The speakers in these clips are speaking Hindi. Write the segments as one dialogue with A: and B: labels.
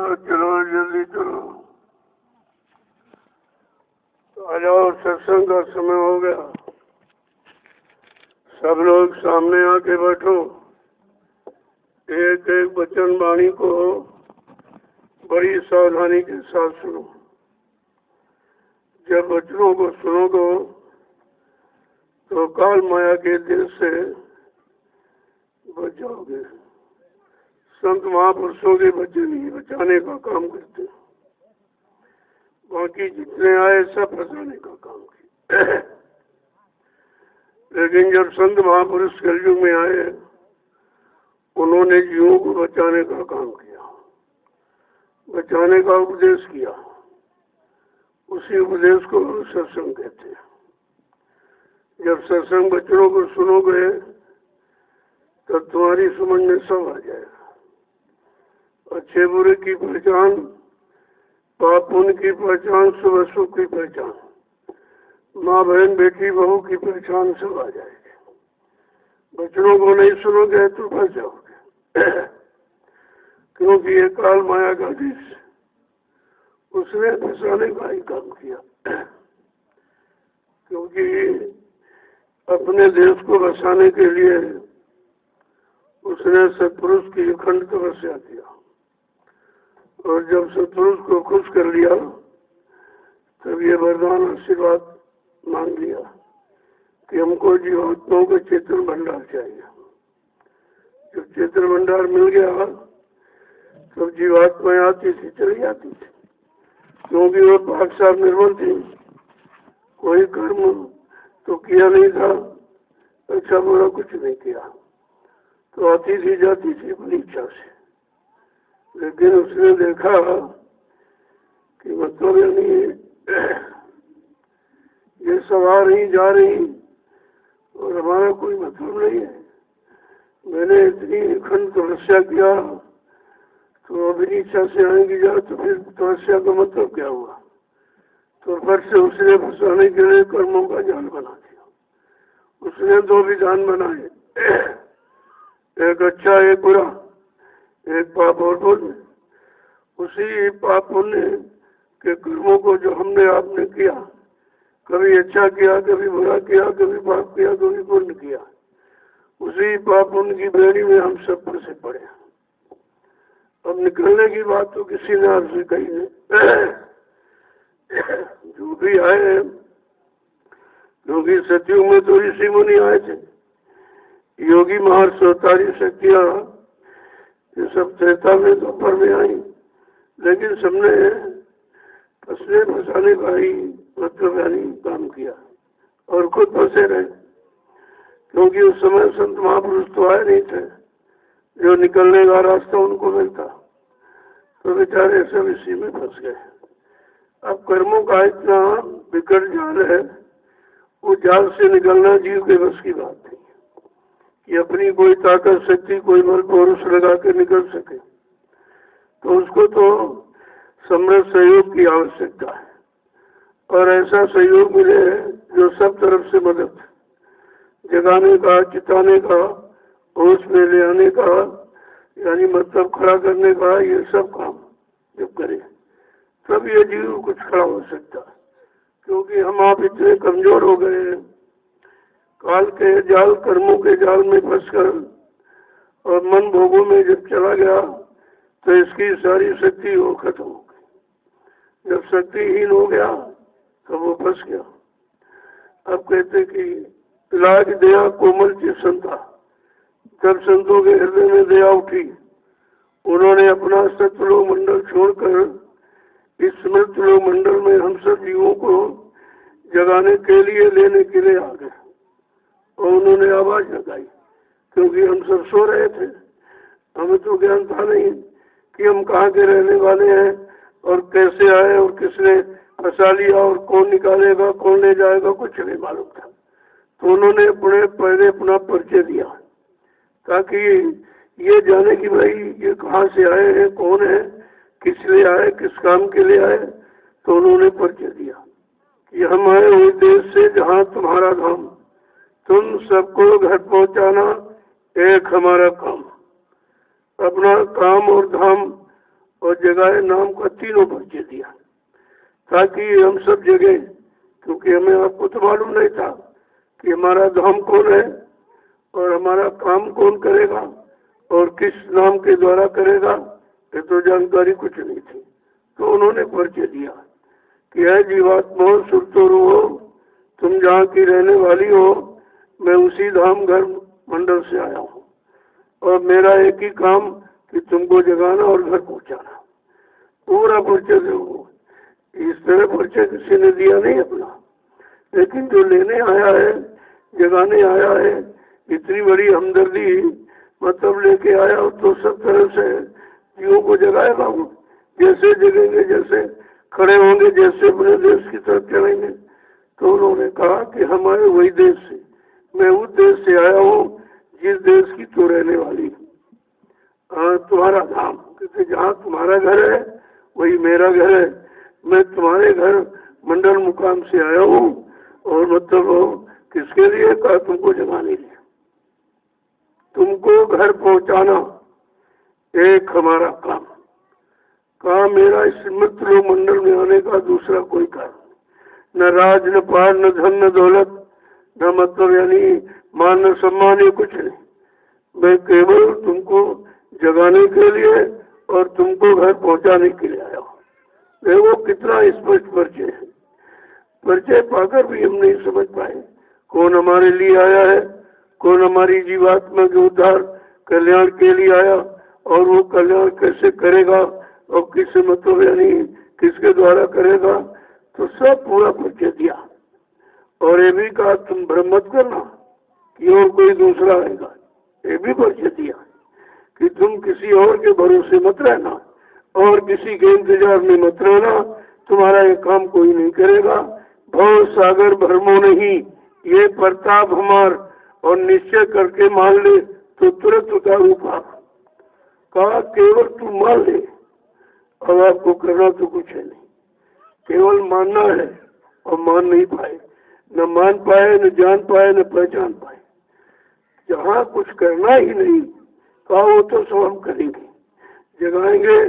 A: चलो जल्दी चलो, आ जाओ, सत्संग का समय हो गया। सब लोग सामने आके बैठो। एक एक वचन वाणी को बड़ी सावधानी के साथ सुनो। जब वचनों को सुनोगे तो काल माया के दिल से बच जाओगे। संत महापुरुषों के वचन ही बचाने का काम करते हैं, बाकी जितने आए सब फंसाने का काम किया। लेकिन जब संत महापुरुष कलयुग में आए, उन्होंने जीवों को बचाने का काम किया, बचाने का उपदेश किया। उसी उपदेश को सत्संग कहते हैं। जब सत्संग वचनों को सुनोगे तब तुम्हारी समझ में सब आ जाएगा। अच्छे बुरे की पहचान, पाप पुण्य की पहचान, शुभ अशुभ की पहचान, माँ बहन बेटी बहू की पहचान सब आ जाएगी। वचनों को नहीं सुनोगे तो फंस जाओगे। क्योंकि ये काल माया का देश, उसने फंसाने का ही काम किया। क्योंकि अपने देश को बसाने के लिए उसने सत्पुरुष की अखंड तपस्या किया, और जब सत्पुरुष को खुश कर लिया तब ये वरदान आशीर्वाद मांग लिया कि हमको जीवात्माओं का चेतन भंडार चाहिए। जब चेतन भंडार मिल गया तब जीवात्माएं आती थी, चली जाती थी, क्योंकि वो पाक साफ निर्मल थी, कोई कर्म तो किया नहीं था, अच्छा बुरा कुछ नहीं किया, तो आती थी जाती थी अपनी इच्छा से। लेकिन उसने देखा कि मतलब यानी ये सब आ रही जा रही और हमारा कोई मतलब नहीं है। मैंने इतनी अखंड तपस्या किया, तो अपनी इच्छा से आएंगी जा, तो फिर तपस्या का मतलब क्या हुआ? तो फिर से उसने फंसाने के लिए कर्मों का जाल बना दिया। उसने दो विधान बनाए, एक अच्छा एक बुरा, एक पाप और पुण्य। उसी पाप पुण्य के कर्मों को जो हमने आपने किया, कभी अच्छा किया, कभी बुरा किया, कभी पाप किया, कभी पुण्य किया, उसी पाप पुण्य की बेड़ी में हम सब फंसे पड़े। अब निकलने की बात तो किसी ने आपसे कही नहीं। जो भी आए, क्योंकि सतयुग में तो ऋषि मुनि आए थे, योगी महर्षि अवतारी शक्तियाँ, ये सब त्रेता में तो पर में आई, लेकिन सबने फंसने फंसाने का ही मतलब यानी काम किया और खुद फंसे रहे। क्योंकि उस समय संत महापुरुष तो आए नहीं थे जो निकलने का रास्ता उनको मिलता, तो बेचारे सब इसी में फंस गए। अब कर्मों का इतना विकट जाल है, वो जाल से निकलना जीव के बस की बात नहीं कि अपनी कोई ताकत शक्ति कोई बल पौरुष लगा के निकल सके। तो उसको तो समृद्ध सहयोग की आवश्यकता है, और ऐसा सहयोग मिले जो सब तरफ से मदद जगाने का, चिताने का, होश में ले आने का, यानी मतलब खड़ा करने का, ये सब काम जब करे तब ये जीव कुछ खड़ा हो सकता है। क्योंकि हम आप इतने कमजोर हो गए हैं, काल के जाल कर्मों के जाल में फंसकर, और मन भोगों में जब चला गया तो इसकी सारी शक्ति वो खत्म हो गई। जब शक्तिहीन हो गया तो वो फंस गया। अब कहते कि इलाज दया कोमल की संता, जब संतों के हृदय में दया उठी, उन्होंने अपना सतलोक मंडल छोड़कर इस समृद्ध मंडल में हम सब जीवों को जगाने के लिए, लेने के लिए आ गए। और उन्होंने आवाज लगाई, क्योंकि हम सब सो रहे थे, हमें तो ज्ञान था नहीं कि हम कहाँ के रहने वाले हैं और कैसे आए और किसने फंसा लिया और कौन निकालेगा कौन ले जाएगा, कुछ नहीं मालूम था। तो उन्होंने अपने पहले अपना परिचय दिया ताकि ये जाने कि भाई ये कहाँ से आए हैं, कौन है, किस लिए आए, किस काम के लिए आए। तो उन्होंने परिचय दिया कि हम आए उस देश से जहाँ तुम्हारा धाम, तुम सबको घर पहुँचाना एक हमारा काम। अपना काम और धाम और जगह नाम का तीनों परिचय दिया, ताकि हम सब जगह, क्योंकि हमें आपको तो मालूम नहीं था कि हमारा धाम कौन है और हमारा काम कौन करेगा और किस नाम के द्वारा करेगा, ये तो जानकारी कुछ नहीं थी। तो उन्होंने परिचय दिया कि है जीवात्मा सुरतोरु हो, तुम जहाँ की रहने वाली हो, मैं उसी धाम घर मंडल से आया हूँ और मेरा एक ही काम कि तुमको जगाना और घर पहुँचाना। पूरा परिचय दो। इस तरह परिचय किसी ने दिया नहीं अपना, लेकिन जो लेने आया है, जगाने आया है, इतनी बड़ी हमदर्दी मतलब लेके आया हो, तो सब तरह से जीवों को जगाएगा वो। जैसे जगेंगे, जैसे खड़े होंगे, जैसे अपने देश की तरफ चलेंगे। तो उन्होंने कहा कि हमारे वही देश से, मैं उस देश से आया हूँ जिस देश की तो रहने वाली हूँ। तुम्हारा धाम, क्योंकि जहाँ तुम्हारा घर है वही मेरा घर है। मैं तुम्हारे घर मंडल मुकाम से आया हूँ और मतलब किसके लिए? कहा तुमको जगाने लिए, तुमको घर पहुँचाना एक हमारा काम। कहा मेरा इस मित्र मंडल में आने का दूसरा कोई कारण, न राज, न पार, न धन, न दौलत, न मतलब यानी मान, न सम्मान, ये कुछ नहीं। मैं केवल तुमको जगाने के लिए और तुमको घर पहुंचाने के लिए आया हूँ। देखो कितना स्पष्ट परिचय है। परिचय पाकर भी हम नहीं समझ पाए कौन हमारे लिए आया है, कौन हमारी जीवात्मा के उद्धार कल्याण के लिए आया और वो कल्याण कैसे करेगा और किस मतलब यानी किसके द्वारा करेगा। तो सब पूरा परिचय दिया और ये भी कहा तुम भ्रम मत करना कि और कोई दूसरा आएगा। ये भी परिचय दिया कि तुम किसी और के भरोसे मत रहना और किसी के इंतजार में मत रहना, तुम्हारा ये काम कोई नहीं करेगा। भव सागर भरमो नहीं, ये प्रताप हमार, और निश्चय करके मान ले तो तुरंत उतारू पाप। कहा केवल तू मान ले, अब आपको करना तो कुछ है नहीं, केवल मानना है। और मान नहीं पाए, न मान पाए, न जान पाए, न पहचान पाए। जहाँ कुछ करना ही नहीं, कहा वो तो सब हम करेंगे, जगाएंगे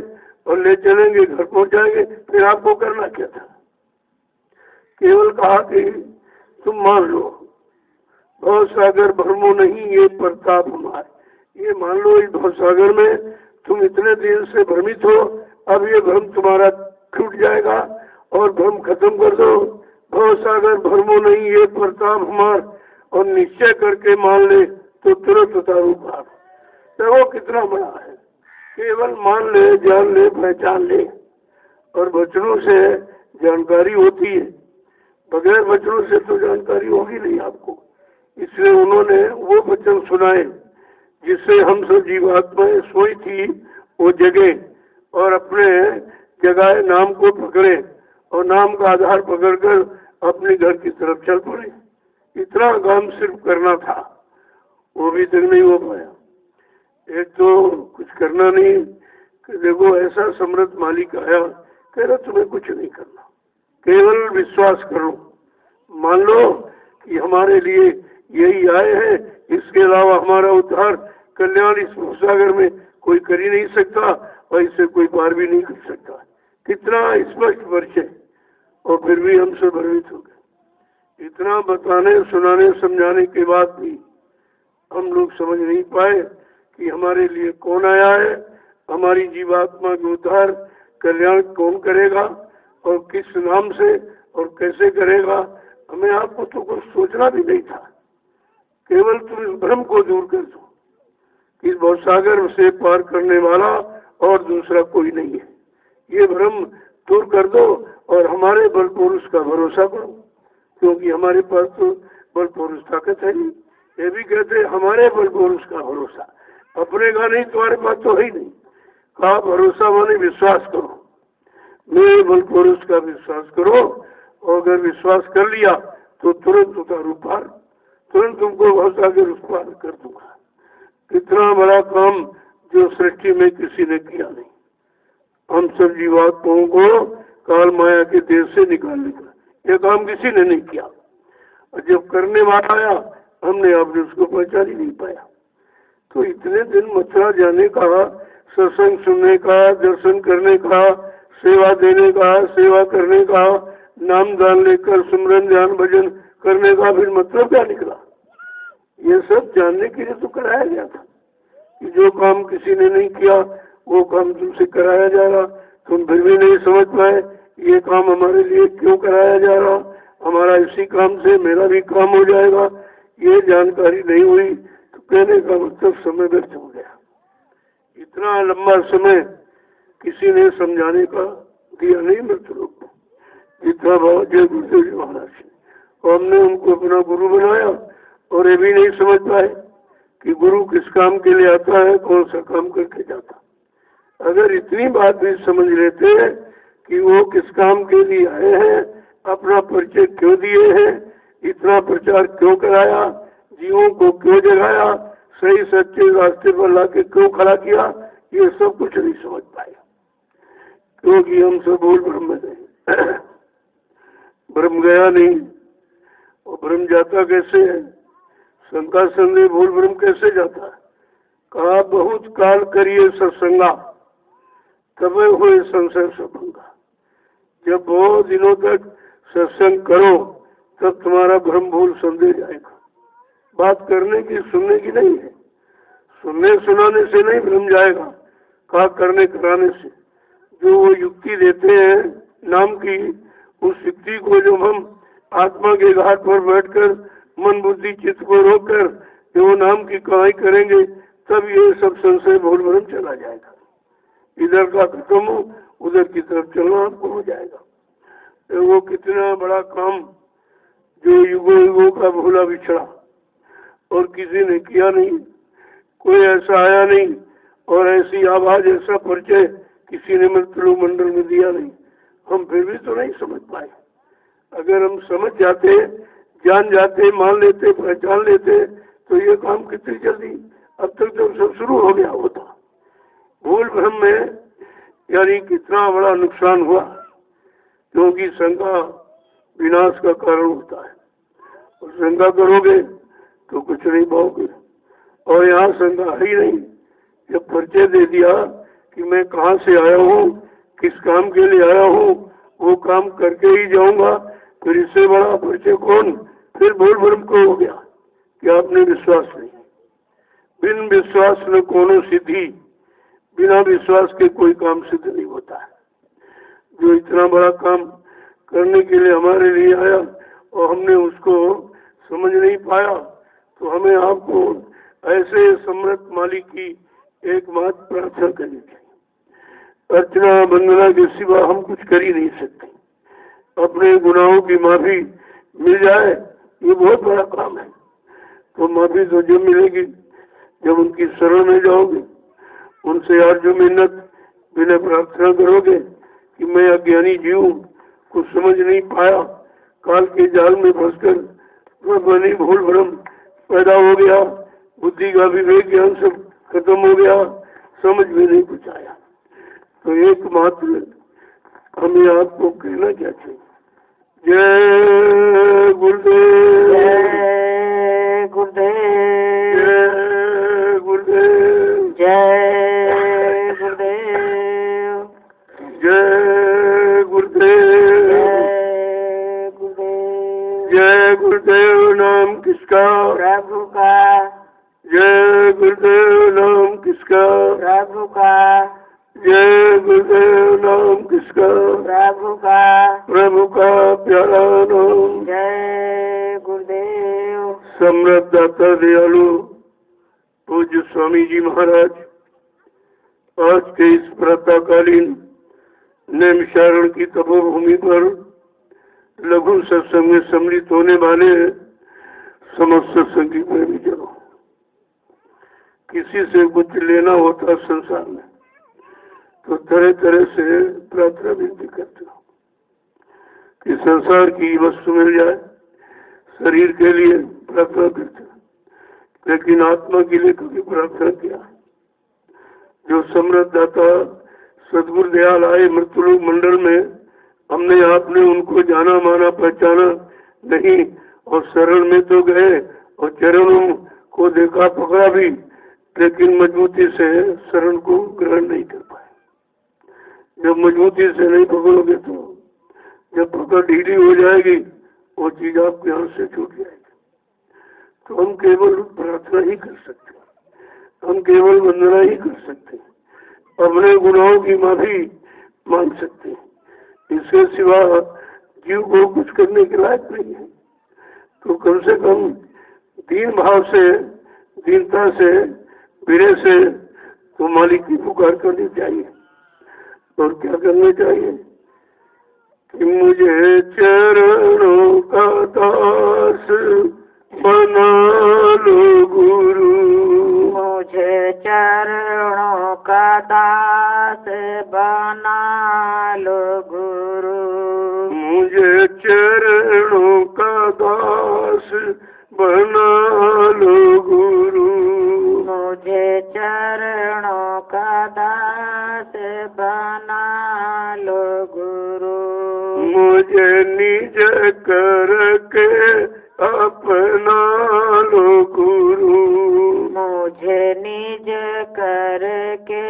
A: और ले चलेंगे, घर पहुंचाएंगे, फिर आपको करना क्या था? केवल कहा कि तुम मान लो, भव सागर भरमो नहीं, ये प्रताप हमारे। ये मान लो इस भव सागर में तुम इतने दिन से भ्रमित हो, अब ये भ्रम तुम्हारा छूट जाएगा और भ्रम खत्म कर दो। भव सागर भरमो नहीं, ये प्रताप हमार, और निश्चय करके मान ले तो तुरंत उतारू पार। देखो कितना बड़ा है। केवल मान ले, जान ले, पहचान ले, और वचनों से जानकारी होती है, बगैर वचनों से तो जानकारी होगी नहीं आपको। इसलिए उन्होंने वो वचन सुनाए जिससे हम सब जीवात्माएं सोई थी वो जगे और अपने जगह नाम को पकड़े और नाम का आधार पकड़कर अपने घर की तरफ चल पड़े। इतना काम सिर्फ करना था, वो भी तक नहीं हो पाया। एक तो कुछ करना नहीं, देखो ऐसा समृद्ध मालिक आया, कह रहा तुम्हें कुछ नहीं करना, केवल विश्वास करो, मान लो कि हमारे लिए यही आए हैं, इसके अलावा हमारा उद्धार कल्याण इस सागर में कोई कर ही नहीं सकता और इससे कोई पार भी नहीं कर सकता। कितना स्पष्ट परिचय, और फिर भी हम सब भ्रमित हो गए। इतना बताने, सुनाने, समझाने के बाद भी हम लोग समझ नहीं पाए कि हमारे लिए कौन आया है, हमारी जीवात्मा के उद्धार कल्याण कौन करेगा और किस नाम से और कैसे करेगा। हमें आपको तो कुछ सोचना भी नहीं था, केवल तुम इस भ्रम को दूर कर दो। इस भवसागर से पार करने वाला और दूसरा कोई नहीं है, ये भ्रम दूर कर दो और हमारे बल पुरुष का भरोसा करो, क्योंकि हमारे पास तो बल पुरुष ताकत है नहीं। ये भी कहते हमारे बल पुरुष का भरोसा, अपने का नहीं, तुम्हारे पास तो है ही नहीं। कहा भरोसा माने विश्वास करो, मेरे बल पुरुष का विश्वास करो, और अगर विश्वास कर लिया तो तुरंत उतारू पार, तुरंत तुमको भवसागर उस पार कर दूंगा। कितना बड़ा काम जो सृष्टि में किसी ने किया नहीं। हम सब जीवात्माओं को काल माया के देश से निकालने का यह काम किसी ने नहीं किया, और जब करने वाला आया हमने आपने उसको पहचान ही नहीं पाया। तो इतने दिन मथुरा जाने का सत्संग सुनने का, दर्शन करने का, सेवा देने का, सेवा करने का, नाम दान लेकर सुमरन ध्यान भजन करने का फिर मतलब क्या निकला? ये सब जानने के लिए तो कराया गया था कि जो काम किसी ने नहीं किया वो काम तुमसे कराया जा रहा, तुम फिर भी नहीं समझ पाए ये काम हमारे लिए क्यों कराया जा रहा, हमारा इसी काम से मेरा भी काम हो जाएगा, ये जानकारी नहीं हुई तो कहने का मतलब समय व्यर्थ हो गया। इतना लंबा समय किसी ने समझाने का दिया नहीं मृत्यु लोग को, जितना बाबा जय गुरुदेव जी महाराज और हमने उनको अपना गुरु बनाया और ये भी नहीं समझ पाए कि गुरु किस काम के लिए आता है, कौन सा काम करके जाता। अगर इतनी बात भी समझ लेते कि वो किस काम के लिए आए हैं, अपना परिचय क्यों दिए हैं, इतना प्रचार क्यों कराया, जीवों को क्यों जगाया, सही सच्चे रास्ते पर लाके क्यों खड़ा किया, ये सब कुछ नहीं समझ पाए क्योंकि हम सब भूल ब्रह्म में गए। ब्रह्म गया नहीं और ब्रह्म जाता कैसे है? शंका संदेह भूल ब्रह्म कैसे जाता है? कहा बहुत काल करिए सत्संगा तब हुए संशय सभंगा। जब बहुत दिनों तक सत्संग करो तब तुम्हारा भ्रम भूल संदेह जाएगा। बात करने की सुनने की नहीं है, सुनने सुनाने से नहीं भ्रम जाएगा, कहा करने कराने से। जो वो युक्ति देते हैं नाम की, उस युक्ति को जब हम आत्मा के घाट पर बैठकर मन बुद्धि चित्त को रोककर जो नाम की कमाई करेंगे तब ये सब संशय भूल भ्रम चला जाएगा। इधर का खत्म हो उधर की तरफ चलना आपको हो जाएगा। तो वो कितना बड़ा काम जो युगों युगों का भूला बिछड़ा और किसी ने किया नहीं, कोई ऐसा आया नहीं और ऐसी आवाज ऐसा परिचय किसी ने मृत्यु मंडल में दिया नहीं। हम फिर भी तो नहीं समझ पाए। अगर हम समझ जाते, जान जाते, मान लेते, पहचान लेते तो ये काम कितनी जल्दी अब तक तो सब शुरू हो गया होता। भूल भ्रम में यानी कितना बड़ा नुकसान हुआ, क्योंकि शंका विनाश का कारण होता है और शंका करोगे तो कुछ नहीं पाओगे। और यहाँ शंका ही नहीं, जब परिचय दे दिया कि मैं कहाँ से आया हूँ, किस काम के लिए आया हूँ, वो काम करके ही जाऊंगा, फिर इससे बड़ा परिचय कौन? फिर भूल भ्रम को हो गया कि आपने विश्वास नहीं। बिन विश्वास न कोनो सिद्धि, बिना विश्वास के कोई काम सिद्ध नहीं होता है। जो इतना बड़ा काम करने के लिए हमारे लिए आया और हमने उसको समझ नहीं पाया तो हमें आपको ऐसे समर्थ मालिक की एकमात्र प्रार्थना करनी चाहिए। अर्चना वंदना के सिवा हम कुछ कर ही नहीं सकते। अपने गुनाहों की माफी मिल जाए ये बहुत बड़ा काम है। तो माफी तो जब मिलेगी जब उनकी शरण में जाओगे, उनसे अर्जुन मिन्नत बिना प्रार्थना करोगे कि मैं अज्ञानी जीव कुछ समझ नहीं पाया, काल के जाल में फंसकर बनी भूल भ्रम पैदा हो गया, बुद्धि का विवेक ज्ञान सब खत्म हो गया, समझ में नहीं कुछ आया। तो एकमात्र हमें आपको कहना क्या चाहिए? जय गुरुदेव,
B: जय गुरुदेव,
A: जय गुरुदेव,
B: जय गुरुदेव,
A: जय गुरुदेव,
B: जय गुरुदेव।
A: जय गुरुदेव नाम किसका?
B: प्रभु का।
A: जय गुरुदेव नाम किसका?
B: प्रभु का।
A: जय गुरुदेव नाम किसका?
B: प्रभु का।
A: प्रभु का प्यारा नाम।
B: जय गुरुदेव।
A: समृद्ध दाता दयालु पूज्य स्वामी जी महाराज आज के इस प्रातःकालीन नैमिषारण्य की तपोभूमि पर लघु सत्संग में सम्मिलित होने वाले समस्त सत्संगी प्रेमी जनों, किसी से कुछ लेना होता संसार में तो तरह तरह से प्रार्थना विनती करते हो कि संसार की वस्तु मिल जाए, शरीर के लिए प्रार्थना करते हो, लेकिन आत्मा के लिए कभी प्रार्थना किया? जो समृद्ध दाता सदगुरु दयाल आए मृत्युलोक मंडल में, हमने आपने उनको जाना माना पहचाना नहीं और शरण में तो गए और चरणों को देखा पकड़ा भी, लेकिन मजबूती से शरण को ग्रहण नहीं कर पाए। जब मजबूती से नहीं पकड़ोगे तो जब पकड़ ढीली हो जाएगी वो चीज आपके हाथ से छूट जाएगी। तो हम केवल प्रार्थना ही कर सकते हैं, हम केवल वंदना ही कर सकते हैं, अपने गुनाहों की माफी मांग सकते हैं। इसके सिवा जीव को कुछ करने के लायक नहीं है। तो कम से कम दीन भाव से, दीनता से, विनय से तो मालिक की पुकार करनी चाहिए। और क्या करना चाहिए कि मुझे चरणों का दास बना लो गुरु,
B: मुझे चरणों का दास बना लो गुरु,
A: मुझे चरणों का दास बना लो गुरु,
B: मुझे चरणों का दास बना लो गुरु,
A: मुझे निज करके अपना लो गुरु,
B: मुझे निज करके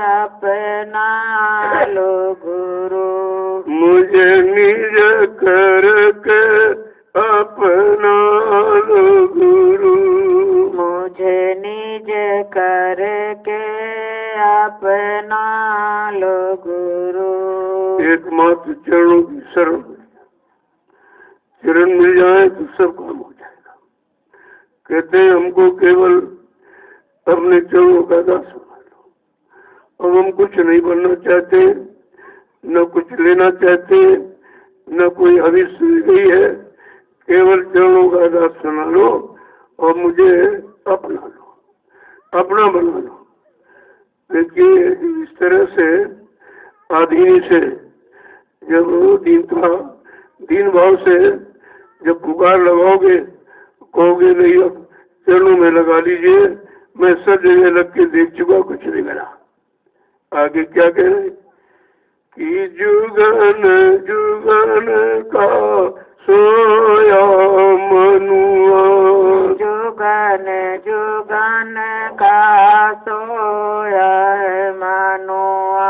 B: अपना लो गुरु,
A: मुझे निज करके अपना लो गुरु,
B: मुझे निज करके अपना लो गुरु।
A: एकमात्र चरणों की शरण, चरण मिल जाए तो सब काम हो जाएगा। कहते हैं हमको केवल अपने चरणों का दास बना लो। अब हम कुछ नहीं बनना चाहते, न कुछ लेना चाहते, न कोई हविष्य ली गई है, केवल चरणों का दास बना लो और मुझे अपना लो, अपना बना लो। देखिए इस तरह से आधीनी से जब दीन भाव से जब पुकार लगाओगे, कहोगे नहीं अब चरणों में लगा लीजिए, मैं सब जगह लग के देख चुका, कुछ नहीं मिला। आगे क्या कह रहे कि जुगन जुगन का सोया मनुआ,
B: जुगन जुगन का सोया मनुआ,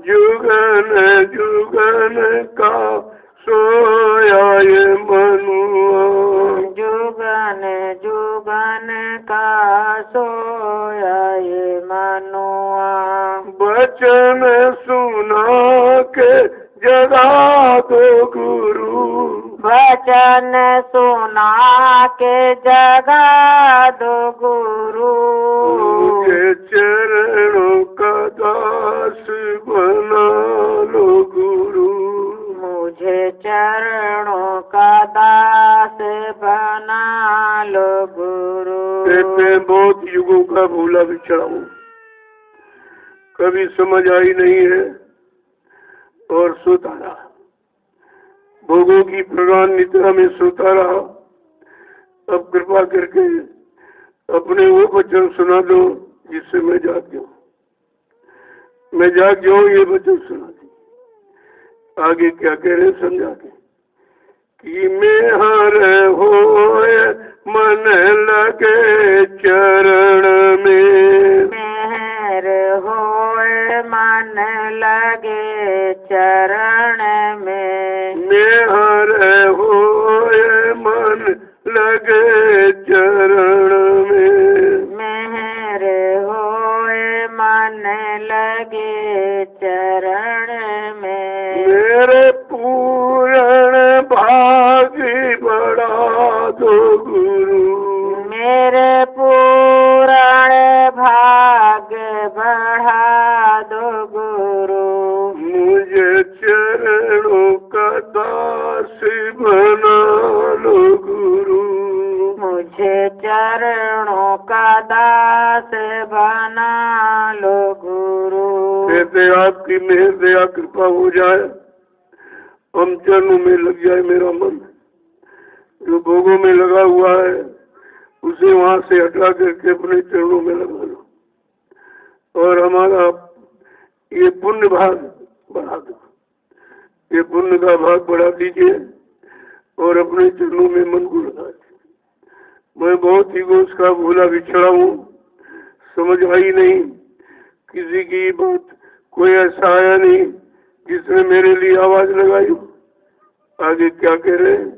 A: जुगन जुगन का सोया ये मनुआ,
B: जुगन जुगन का सोया ये मनुआ,
A: बचन सुना के जगा दो गुरु,
B: वचन सुना के जगा दो गुरु,
A: मुझे चरणों का दास बना लो गुरु,
B: मुझे चरणों का दास बना लो गुरु।
A: मैं बहुत युगों का भूला बिछड़ा हूँ, कभी समझ आई नहीं है और सोता रहा, भोगों की प्रगान निद्रा में सोता रहा। अब कृपा करके अपने वो वचन सुना दो जिससे मैं जाग जाऊं, मैं जाग जाऊं, ये वचन सुना दी। आगे क्या कह रहे समझा के कि मैं हर होए मन लगे चरण में,
B: मेहर होए मन लगे चरण में,
A: मेहर होए मन लगे चरण में,
B: मेहर होए मन लगे चरण में,
A: मेरे पूर्ण भागी बढ़ा दो गुरु,
B: मेरे पूर्ण भाग्य बढ़ा दो गुरु,
A: मुझे चरणों का दास बना लो गुरु,
B: मुझे चरणों का दास बना लो गुरु।
A: कहते आपकी मेहर दया कृपा हो जाए, हम चरणों में लग जाए मेरा मन, जो भोगों में लगा हुआ है उसे वहां से हटा करके अपने चरणों में लगा लो और हमारा ये पुण्य भाग बढ़ा दो, ये पुण्य का भाग बढ़ा दीजिए और अपने चरणों में मन को लगा दीजिए। मैं बहुत ही गोश का भूला बिछड़ा हूँ, समझ आई नहीं, किसी की बात कोई ऐसा आया नहीं जिसने मेरे लिए आवाज लगाई। आगे क्या कह रहे हैं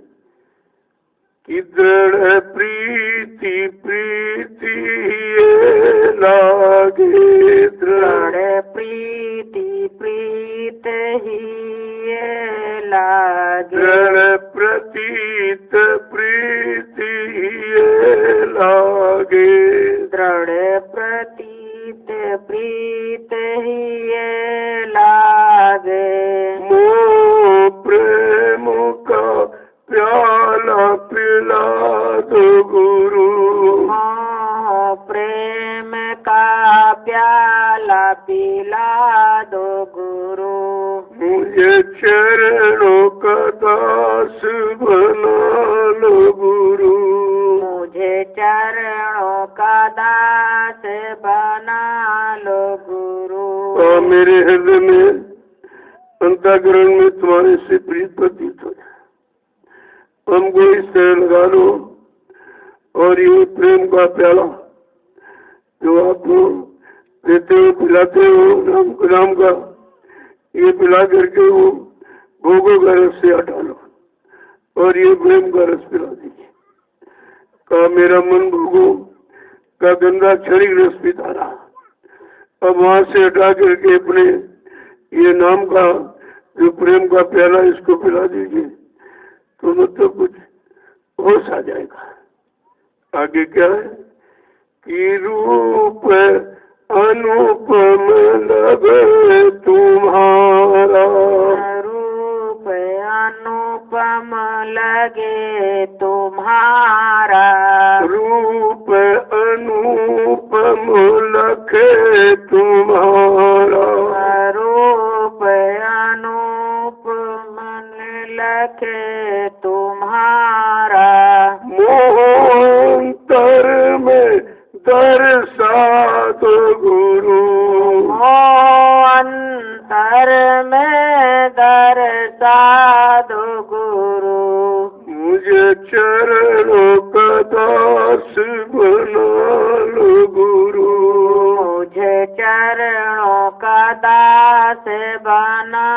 A: कि दृढ़ प्रीति प्रीति ये लागे,
B: दृढ़ प्रीति प्रीत ही ये लागे,
A: दृढ़ प्रतीत प्रीति ये लागे,
B: दृढ़ प्रतीत प्रीत ही ये लागे।
A: मोह प्रेम का प्याला पिला दो गुरु,
B: मोह प्रेम का प्याला पिला दो गुरु,
A: मुझे चरणों का दास बना लो गुरु,
B: मुझे चरणों का दास बना लो गुरु।
A: मेरे हृदय में अंतःकरण में तुम्हारे से प्रीत प्रतीत हो जाए, हमको इस तरह लगा लो। और ये प्रेम का प्याला जो आप देते हो पिलाते हो नाम का, ये पिला करके वो भोगों का रस से हटा लो और ये प्रेम का रस पिला दीजिए। का मेरा मन भोगों का गंदा क्षणिक रस पिता रहा, अब वहां से हटा करके अपने ये नाम का जो प्रेम का प्याला इसको पिला दीजिए, तो मतलब कुछ होश आ जाएगा। आगे क्या है कि रूप अनुपम लगे तुम्हारा,
B: रूप अनुपम लगे तुम्हारा,
A: रूप अनुपम लगे तुम्हारा,
B: रूप अनुपम लगे तुम्हारा।
A: मोहंतर में दर्शा दो गुरु,
B: अंतर में दर्शा दो गुरु,
A: मुझे चरणों का दास बना लो गुरु,
B: मुझे चरणों का दास बना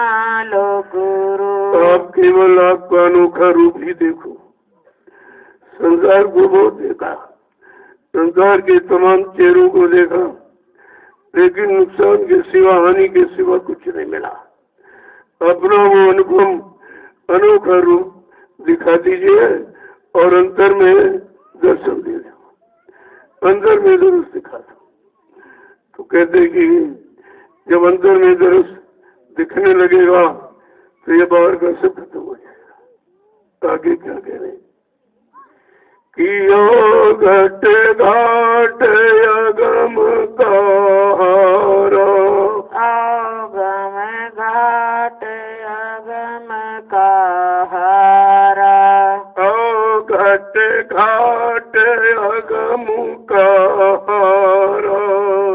B: लो गुरु।
A: आप केवल आपका अनोखा रूप ही देखो। संसार को बहुत देखा, संसार के तमाम चेहरों को देखा, लेकिन नुकसान के सिवा हानि के सिवा कुछ नहीं मिला। अपना वो अनुपम अनोखा रूप दिखा दीजिए और अंतर में दर्शन दे दो, अंतर में दर्श दिखा दो। तो कहते कि जब अंतर में दर्श दिखने लगेगा तो ये बाहर का सब खत्म हो जाएगा। आगे क्या कह रहे हैं कि यो घट घाट अगम कहारा,
B: अगम घाट अगम कहारा,
A: ओ घट घाट अगम कहारा,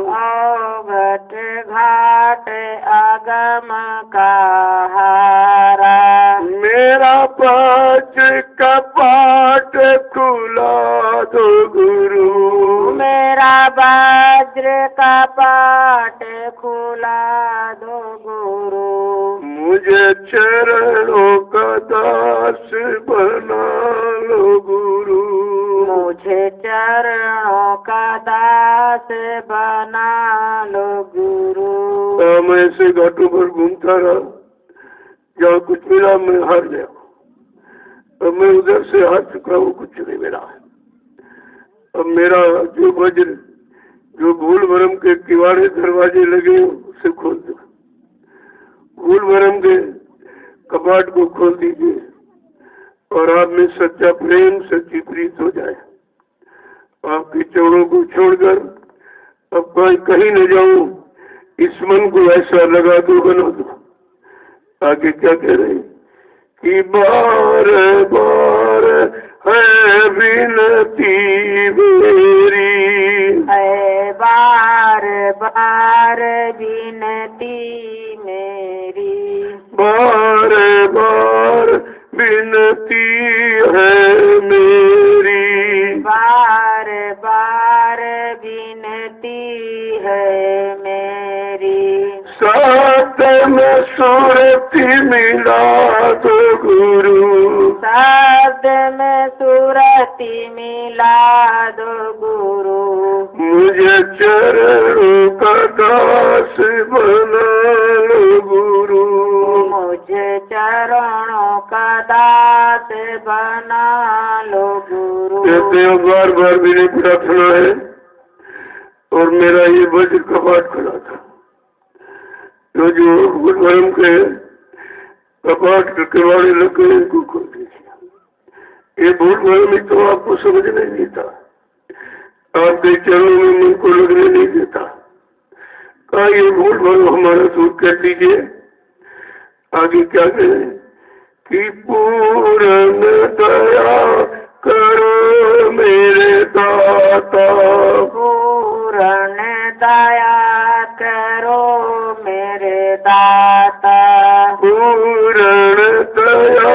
B: ओ घट घाट अगम कहारा।
A: मेरा पाँच कपाट खुला दो गुरु,
B: मेरा वज्र कपाट खुला दो गुरु,
A: मुझे चरणों का दास बना लो गुरु,
B: मुझे चरणों का दास बना लो गुरु।
A: मैं ऐसे घाटों पर घूमता रहा, जहाँ कुछ मिला मैं हार गया। अब मैं उधर से हार चुका हूँ, कुछ नहीं मिला। अब मेरा जो वज्र जो भूल भरम के किवाड़े दरवाजे लगे उसे खोल दो, भूल भरम के कपाट को खोल दीजिए और आप में सच्चा प्रेम सच्ची प्रीत हो जाए। आपके चरणों को छोड़कर अब कहीं न जाऊं, इस मन को ऐसा लगा दो, बना दो। आगे क्या कह रहे हैं कि बार बार है विनती मेरी,
B: है बार बार विनती मेरी,
A: बार बार विनती है मेरी,
B: बार बार विनती
A: सूरती मिला दो गुरु,
B: शब्द में सूरती मिला दो गुरु,
A: मुझे चरणों का दास बना लो गुरु,
B: मुझे चरणों का दास बना लो गुरु।
A: कहते हो बार बार मेरी प्रार्थना है और मेरा ये वज्र कपाट खुला था, तो जो भूल के कपाट के किवाड़े लग गए इनको खोल दीजिए। ये भूल भरम तो आपको समझने नहीं था, आपके चरणों में मन को लगने नहीं देता। कहा ये भूल भरम हमारा दूर कर दीजिए। आगे क्या करें कि पूर्ण दया करो मेरे दाता,
B: पूर्ण दया करो मेरे दाता,
A: पूर्ण दया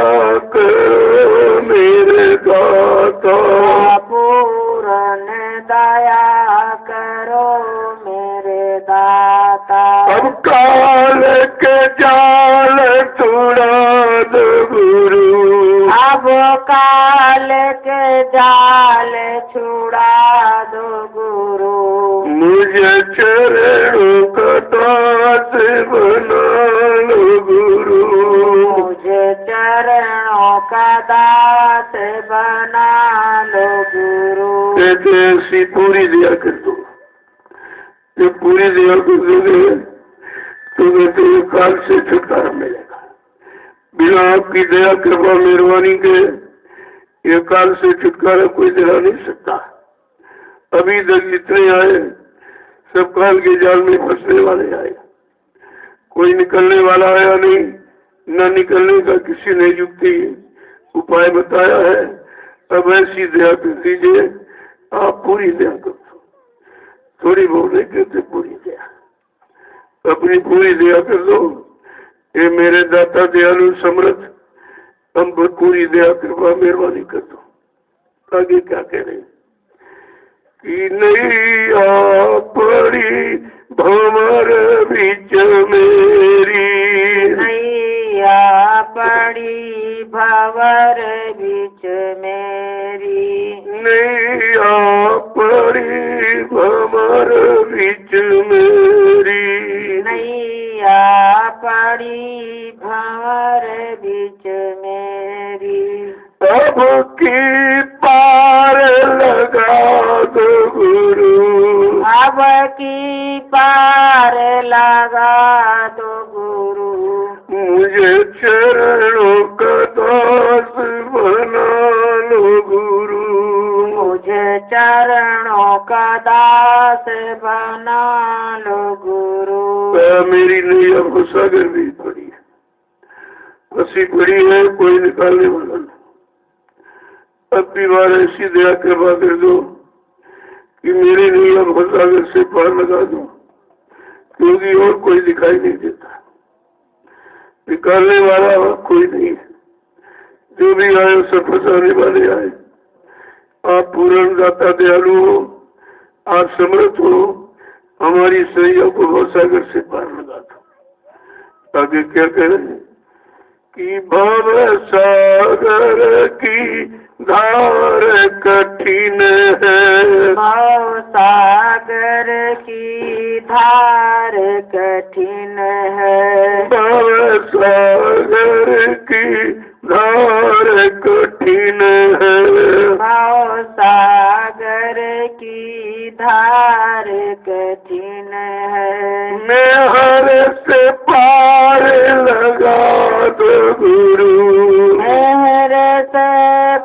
A: करो मेरे दाता,
B: पूर्ण दया करो मेरे दाता।
A: अब काल के जाल छुड़ा दो गुरु,
B: अब काल के जाल छुड़ा दो गुरु,
A: मुझे चरणों का दास बना लो गुरु,
B: मुझे चरणों का दास बना लो गुरु।
A: कहते ऐसी पूरी दया कर दो, जब पूरी दया कर दोगे तुम्हें तो ये काल से छुटकारा मिलेगा। बिना आपकी दया कृपा मेहरबानी के ये काल से छुटकारा कोई दिला नहीं सकता। अभी तक जितने आए सब काल के जाल में फंसने वाले आए, कोई निकलने वाला आया नहीं, न निकलने का किसी ने युक्ति उपाय बताया है। अब ऐसी दया कर दीजिए, आप पूरी दया कर दो, थोड़ी बहुत नहीं कहते, पूरी दया, अपनी पूरी दया कर दो। ये मेरे दाता दयालु समर्थ, हम पर पूरी दया कृपा मेहरबानी कर दो। आगे क्या कह रहे कि नैया पड़ी भंवर बीच मेरी,
B: नैया पड़ी भंवर बीच मेरी,
A: नैया पड़ी भंवर बीच मेरी,
B: नैया पड़ी भंवर बीच मेरी,
A: अब की पार लगा दो गुरु,
B: अब की पार लगा दो गुरु,
A: मुझे चरणों का दास बना लो गुरु,
B: मुझे चरणों का दास बना लो गुरु।
A: मेरी नैया सागर भी पड़ी है, फंसी पड़ी है, कोई निकालने वाला नहीं। अब की बार ऐसी दया कृपा कर दो कि मेरी नैया सागर से पार लगा दो, क्योंकि और कोई दिखाई नहीं देता, निकालने वाला कोई नहीं है। जो भी आए सब फंसाने वाले आए। आप पूर्ण दाता दयालु हो, आप समर्थ हो, हमारी सैया को भवसागर से पार लगा दो। आगे क्या करें कि भव सागर की धार कठिन है,
B: भव सागर की धार कठिन है,
A: भव सागर की धार कठिन है,
B: भव सागर की धार कठिन है,
A: मैं हर से पार लगा दो गुरु,
B: मेहर से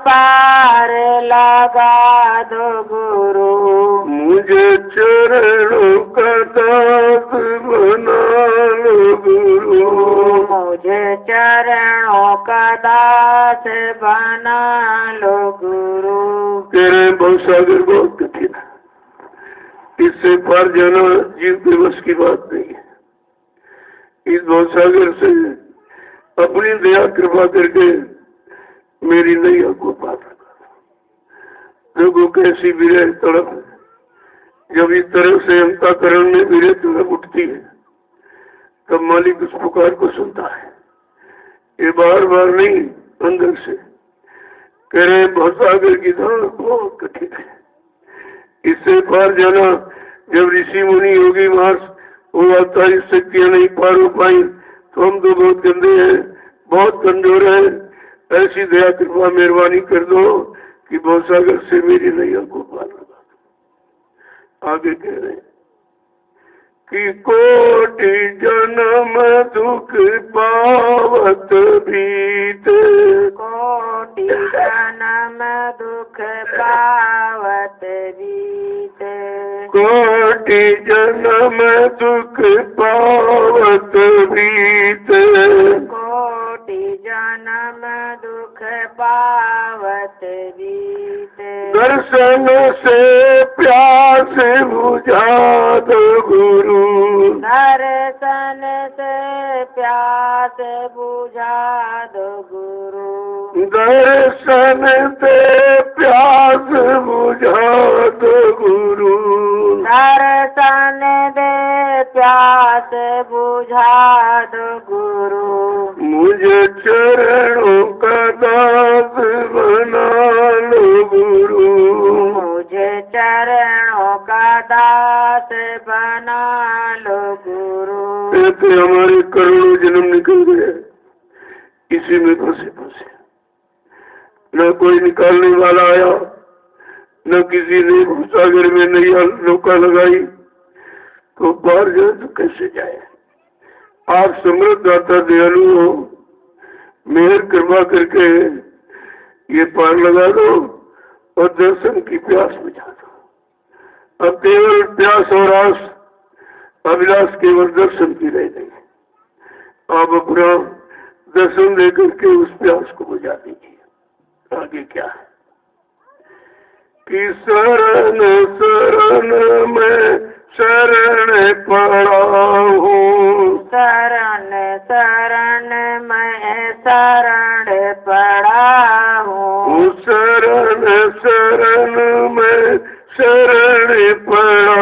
B: पार लगा दो गुरु,
A: मुझे चरणों का दास बना लो गुरु,
B: मुझे चरणों का दास बना लो गुरु।
A: तेरे भवसागर बहुत कठिन है, इससे पार जाना जीव के बस की बात नहीं है। इस भवसागर से अपनी दया कृपा करके मेरी नैया को पार लगा। देखो कैसी विरह तड़प है, जब इस तरह से अंतःकरण में विरह तड़प उठती है तब मालिक उस पुकार को सुनता है। ये बार बार नहीं, अंदर से कह रहे भवसागर की धार बहुत कठिन है, इससे पार जाना। जब ऋषि मुनि योगी महाराज वो अवतारी शक्तियां नहीं पार हो पाई तो हम तो बहुत गंदे हैं, बहुत कमजोर हैं, ऐसी दया कृपा मेहरबानी कर दो कि भवसागर से मेरी नैया को पार लगा दो। आगे कह रहे हैं कि कोटि जन्म दुख पावत भीत,
B: कोटि जन्म दुख पावत भीत,
A: कोटि जन्म दुख पावत भीत,
B: कोटि जन्म दुख पावत भीत,
A: दर्शन से प्यास बुझा दो गुरु,
B: दर्शन से प्यास बुझा दो गुरु,
A: दर्शन से प्यास बुझा दो गुरु,
B: दर्शन दे प्यास बुझा दो गुरु,
A: मुझे चरणों का दास बना लो गुरु,
B: मुझे चरणों का दास बना लो गुरु।
A: कहते हमारे करोड़ों जन्म निकल गए इसी में फंसे फंसे, न कोई निकालने वाला आया, न किसी ने भवसागर में नैया नौका लगाई, तो पार जाए तो कैसे जाए। आप समृद्ध दाता दयालु हो, मेहर कृपा करके ये पार लगा दो और दर्शन की प्यास बुझा दो। अब केवल प्यास और आस अभिलाष केवल दर्शन की रह गई। आप अपना दर्शन लेकर के उस प्यास को बुझा दीजिए। आगे क्या है कि शरण शरण में शरण पड़ा हूँ,
B: शरण शरण मैं शरण पड़ा हूँ,
A: शरण शरण में शरण पड़ा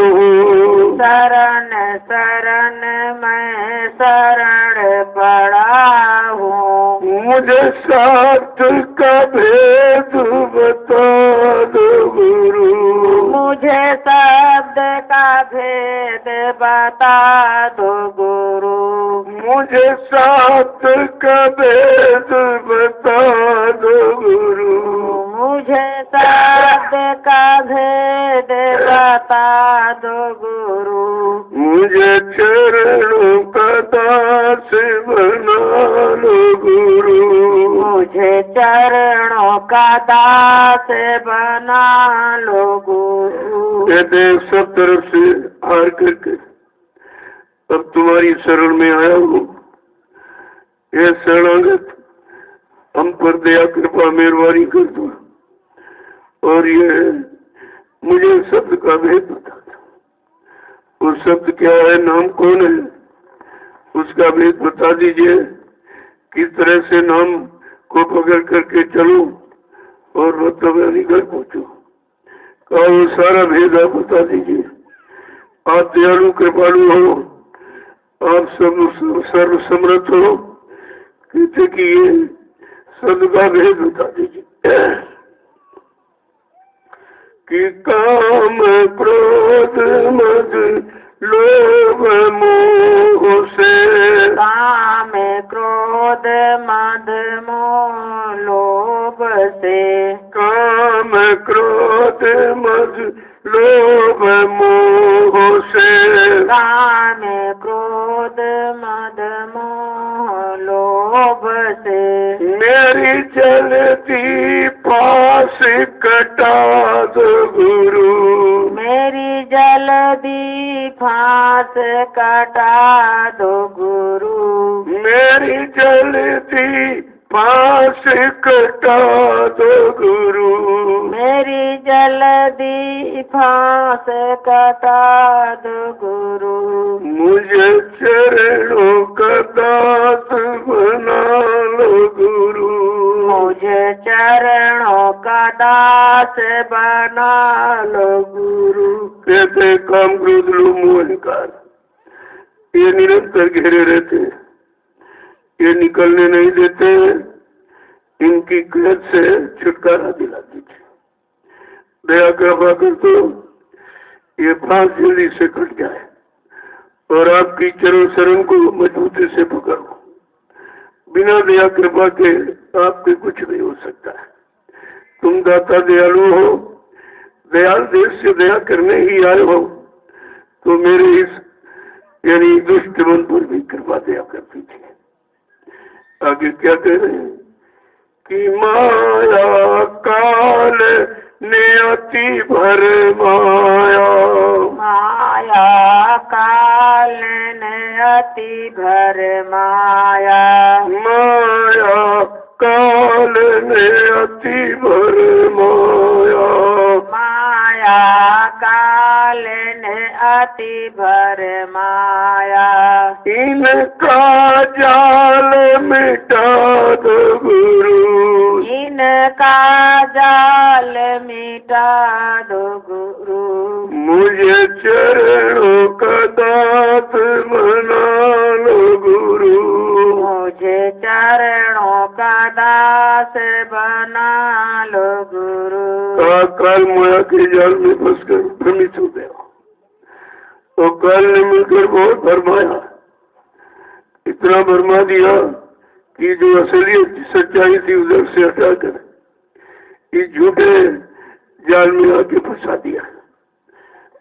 A: हूँ,
B: शरण शरण मैं शरण पड़ा हूँ,
A: मुझे साथ का भेद बता दो गुरु,
B: मुझे शब्द का भेद बता दो गुरु,
A: मुझे साथ का भेद बता दो गुरु,
B: मुझे शब्द का भेद बता दो गुरु,
A: मुझे चरणों का दास बना लो गुरु,
B: मुझे चरणों का दास बना लो गुरु।
A: कहते हैं सब तरफ से हार करके अब तुम्हारी शरण में आया हूँ। ये शरणागत हम पर दया कृपा मेहरबानी कर दो और ये मुझे शब्द का भेद बता दो। वो शब्द क्या है, नाम कौन है, उसका भेद बता दीजिए। किस तरह से नाम को पकड़ करके चलो और वर्तमानी घर पहुँचो, का वो सारा भेद आप बता दीजिए। आप दयालु कृपालु हो, आप सब सर्व समर्थ हो, कहते कि ये शब्द का भेद बता दीजिए कि काम क्रोध मद लोभ मोह से,
B: काम क्रोध मद मोह लोभ से,
A: काम क्रोध मद लोभ मोह से,
B: काम क्रोध मद मोह लोभ से,
A: मेरी जलती पास कटा दो गुरु,
B: मेरी जल्दी फांस कटा दो गुरु,
A: मेरी जलती पास कटा दो गुरु,
B: मेरी जल्दी फांस कटा दो गुरु,
A: मुझे चरणों का दास बना लो गुरु,
B: मुझे चरणों का दास बना लो गुरु।
A: कहते काम क्रोध लोभ मोह अहंकार ये निरंतर घेरे रहते हैं, ये निकलने नहीं देते, इनकी कैद से छुटकारा दिला दीजिए। दया कृपा कर तो ये फांस जल्दी से कट जाए और आपकी चरण शरण को मजबूती से पकड़ो। बिना दया कृपा के आपके कुछ नहीं हो सकता है। तुम दाता दयालु हो, दयाल देश से दया करने ही आए हो, तो मेरे इस यानी दुष्ट मन पर भी कृपा दया कर दीजिए। आगे क्या कह रहे हैं कि माया काल ने अति भर माया,
B: माया काल ने अति भर माया,
A: माया काल ने अति भर माया,
B: माया काल ने अति भर माया,
A: इनका जाल मिटा दो गुरु,
B: इनका जाल मिटा दो गुरु,
A: मुझे चरणों का दास बना लो गुरु,
B: मुझे चरणों का दास बना लो गुरु।
A: काल माया के जाल में फंसकर भ्रमित हो गया, तो काल ने मिलकर बहुत भरमाया, इतना भरमा दिया कि जो असलियत सच्चाई थी उधर से हटाकर इस झूठे जाल में आके फंसा दिया।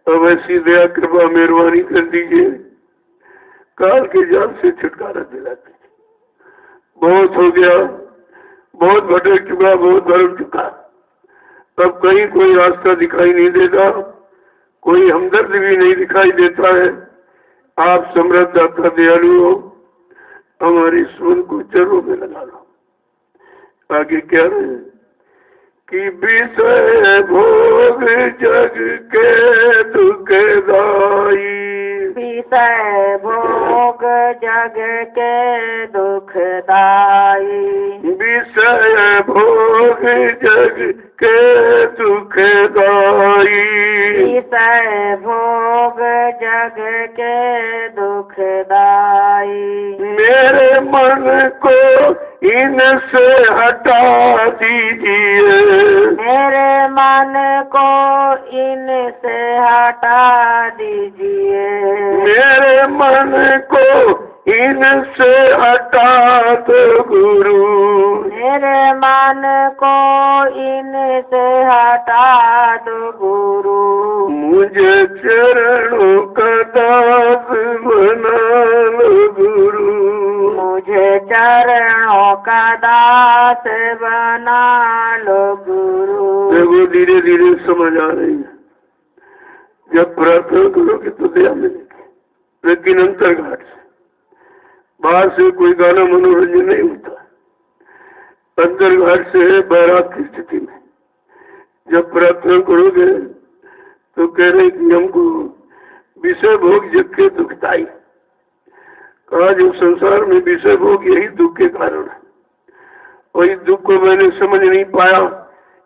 A: अब ऐसी दया कृपा मेहरबानी कर दीजिए, काल के जाल से छुटकारा दिला दीजिए। बहुत हो गया, बहुत भटक चुका, बहुत भरम चुका, अब कहीं कोई रास्ता दिखाई नहीं देता, कोई हमदर्द भी नहीं दिखाई देता है। आप समृद्ध दाता दयालु हो, हमारी सुन को चरों में लगा लो। आगे क्या रहे कि विषय भोग जग के दुखदाई,
B: विषय भोग जग के दुखदाई,
A: विषय भोग जग के दुखदाई,
B: विषय भोग जग के दुखदाई,
A: मेरे मन को इनसे हटा दीजिए,
B: मेरे मन को इनसे हटा दीजिए,
A: मेरे मन को इनसे हटा दो गुरु,
B: मेरे मन को इनसे हटा दो गुरु,
A: मुझे चरणों का दास बना लो गुरु,
B: मुझे चरणों का दास बना लो गुरु।
A: देखो धीरे धीरे समझ आ रही है, जब प्रार्थना करोगे तो दया मिलेगी, लेकिन अंतर्घाट से, बाहर से कोई गाना मनोरंजन नहीं होता, अंतर्घाट से बैराग की स्थिति में जब प्रार्थना करोगे तो कह रहे कि हमको विषय भोग जग के दुखदाई, कहा जो संसार में विषय भोग यही दुख के कारण है, और इस दुख को मैंने समझ नहीं पाया,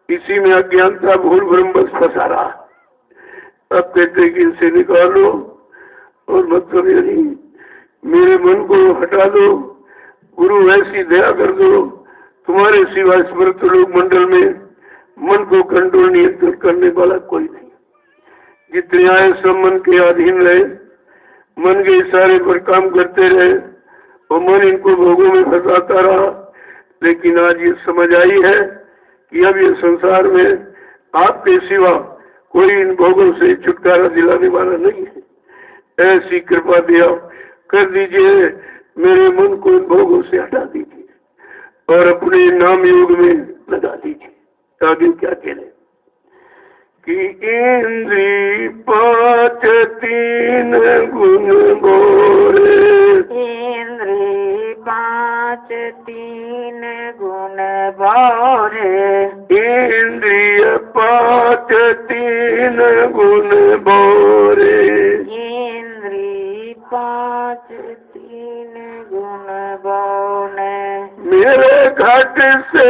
A: इसी में अज्ञानता भूल भ्रम बस फंसा रहा। अब कहते कि इनसे निकालो और मतलब यानी मेरे मन को हटा दो गुरु, ऐसी दया कर दो, तुम्हारे सिवा स्मृत लोक मंडल में मन को कंट्रोल नियंत्रण करने वाला कोई नहीं, जितने आए सब मन के अधीन रहे, मन के इशारे पर काम करते रहे और मन इनको भोगों में फंसाता रहा। लेकिन आज ये समझ आई है कि अब ये संसार में आपके सिवा कोई इन भोगों से छुटकारा दिलाने वाला नहीं है। ऐसी कृपा दिया कर दीजिए, मेरे मन को इन भोगों से हटा दीजिए और अपने नाम योग में लगा दीजिए। आगे क्या कह रहे कि इंद्री पांच तीन गुण बोरे,
B: इंद्री पांच तीन गुण बोरे,
A: इंद्रिय पांच तीन गुण बोरे,
B: इंद्री पांच तीन गुण बोने,
A: मेरे घट से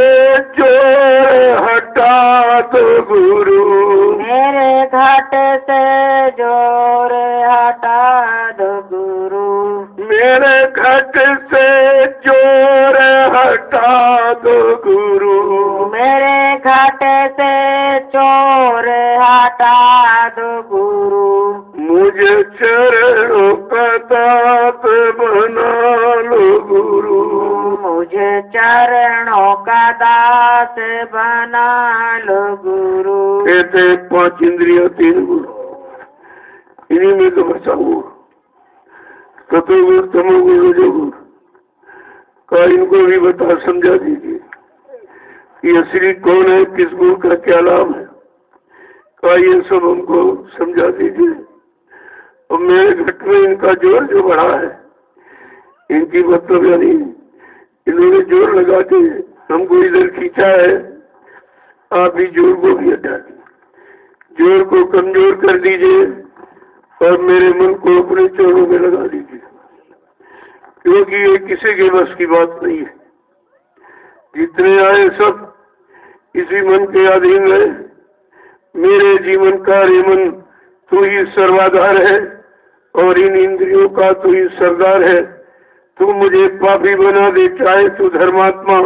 A: जोर हटा दो गुरु,
B: मेरे घट से जोर हटा दो गुरु,
A: हटा दो गुरु,
B: मेरे घट से चोर हटा दो गुरु,
A: मुझे चरणों का दास बना लो गुरु,
B: मुझे चरणों का दास बना लो गुरु।
A: कहते 5 इंद्रियां 3 गुण, इन्हीं में तो बचाओ। सतोगुण तमोगुण रजोगुण का इनको भी बता समझा दीजिए कि असली कौन है, किस गुण का क्या लाभ है, का ये सब हमको समझा दीजिए। और मेरे घट में इनका जोर जो बढ़ा है, इनकी मतलब यानी इन्होंने जोर लगा के हमको इधर खींचा है, आप भी जोर को भी हटा दीजिए, जोर को कमजोर कर दीजिए और मेरे मन को अपने चरणों में लगा दीजिए, क्योंकि ये किसी के बस की बात नहीं है। जितने आए सब इसी मन के अधीन है। मेरे जीवन का रे मन तू ही सर्वाधार है और इन इंद्रियों का तू ही सरदार है। तू मुझे पापी बना दे चाहे तू धर्मात्मा,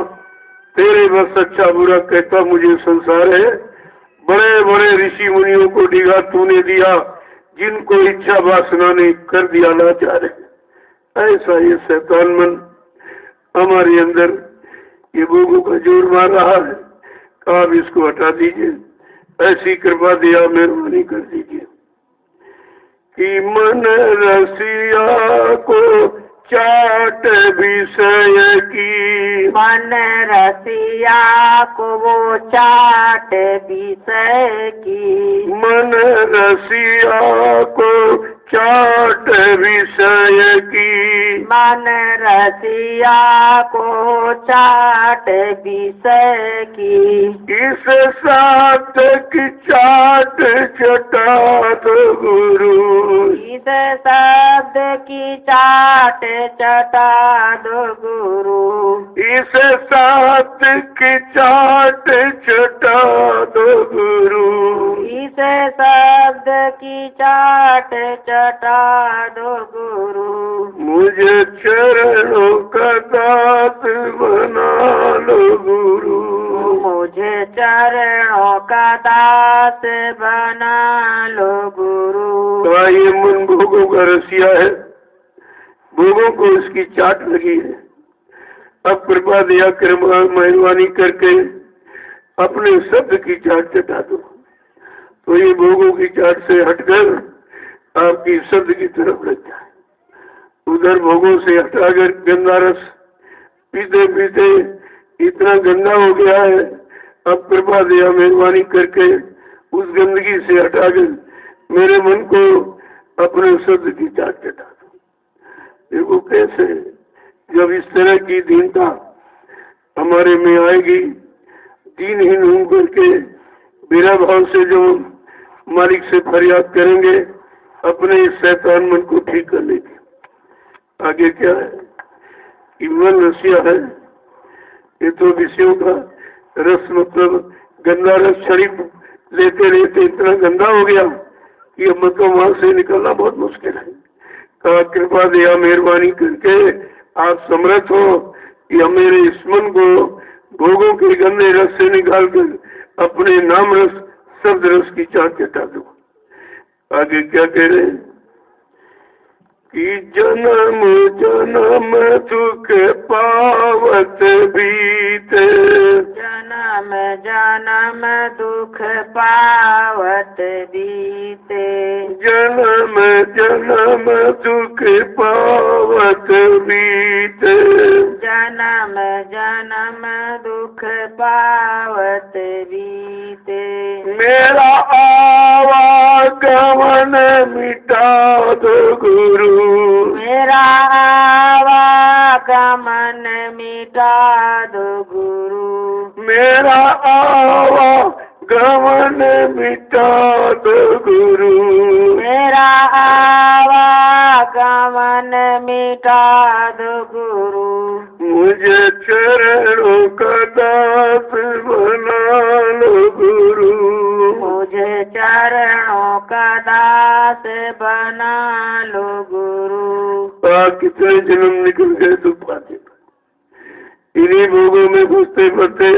A: तेरे बस अच्छा बुरा कहता मुझे संसार है। बड़े बड़े ऋषि मुनियों को डिगा तूने दिया, जिनको इच्छा वासना ने कर दिया लाचार है। ऐसा ये शैतान मन हमारे अंदर ये भोगों का जोर मार रहा है, आप इसको हटा दीजिए, ऐसी कृपा दया मेहरबानी कर दीजिए कि मन रसिया को चाट विषय की,
B: मन रसिया को वो चाट विषय की,
A: मन रसिया को चाट विषय की,
B: मन रसिया को चाट विषय की,
A: इस सात की चाट चटा दो गुरु,
B: इस शब्द की चाट चटा दो गुरु,
A: इस सात की चाट चटा दो गुरु,
B: इस शब्द की चाट चटा दो गुरु,
A: मुझे चरणों का दास बना लो गुरु,
B: मुझे चरणों का दास बना लो गुरु।
A: तो ये मन भोगों का रसिया है, भोगों को इसकी चाट लगी है। अब कृपा दया कर मेहरबानी करके अपने शब्द की चाट चटा दो, तो ये भोगों की चाट से हटकर आपकी शब्द की तरफ लग जाए। उधर भोगों से हटाकर गंदा रस पीते पीते इतना गंदा हो गया है। अब कृपा दया मेहरबानी करके उस गंदगी से हटाकर मेरे मन को अपने शब्द की चाट चटा दो। देखो कैसे जब इस तरह की दीनता हमारे में आएगी, दीनहीन हो करके बिना भाव से जो मालिक से फरियाद करेंगे अपने इस शैतान मन को ठीक करने की। आगे क्या है कि मन रसिया है, ये तो विषयों का रस मतलब गंदा रस क्षणिक लेते लेते इतना गंदा हो गया कि अब मतलब वहां से निकलना बहुत मुश्किल है। कहा कृपा दया मेहरबानी करके आप समर्थ हो कि मेरे इस मन को भोगों के गंदे रस से निकाल कर अपने नाम रस शब्द रस की चाट चटा दो। आगे क्या कह रहे हैं कि जन्म जन्म दुख पावत बीते,
B: जन्म जन्म दुख पावत बीते,
A: जन्म जन्म दुख पावत बीते,
B: जन्म जन्म दुख पावत बीते,
A: मेरा आवागमन मिटा दो गुरु,
B: मेरा आवागमन मिटा दो गुरु,
A: मेरा आवागमन मिटा दो गुरु,
B: मेरा आवागमन मिटा दो गुरु,
A: मुझे चरणों का दास बना लो गुरु,
B: मुझे चरणों का दास बना लो गुरु।
A: कितने जन्म निकल गए दुख पाते, इन्हीं भोगों में घुसते पड़ते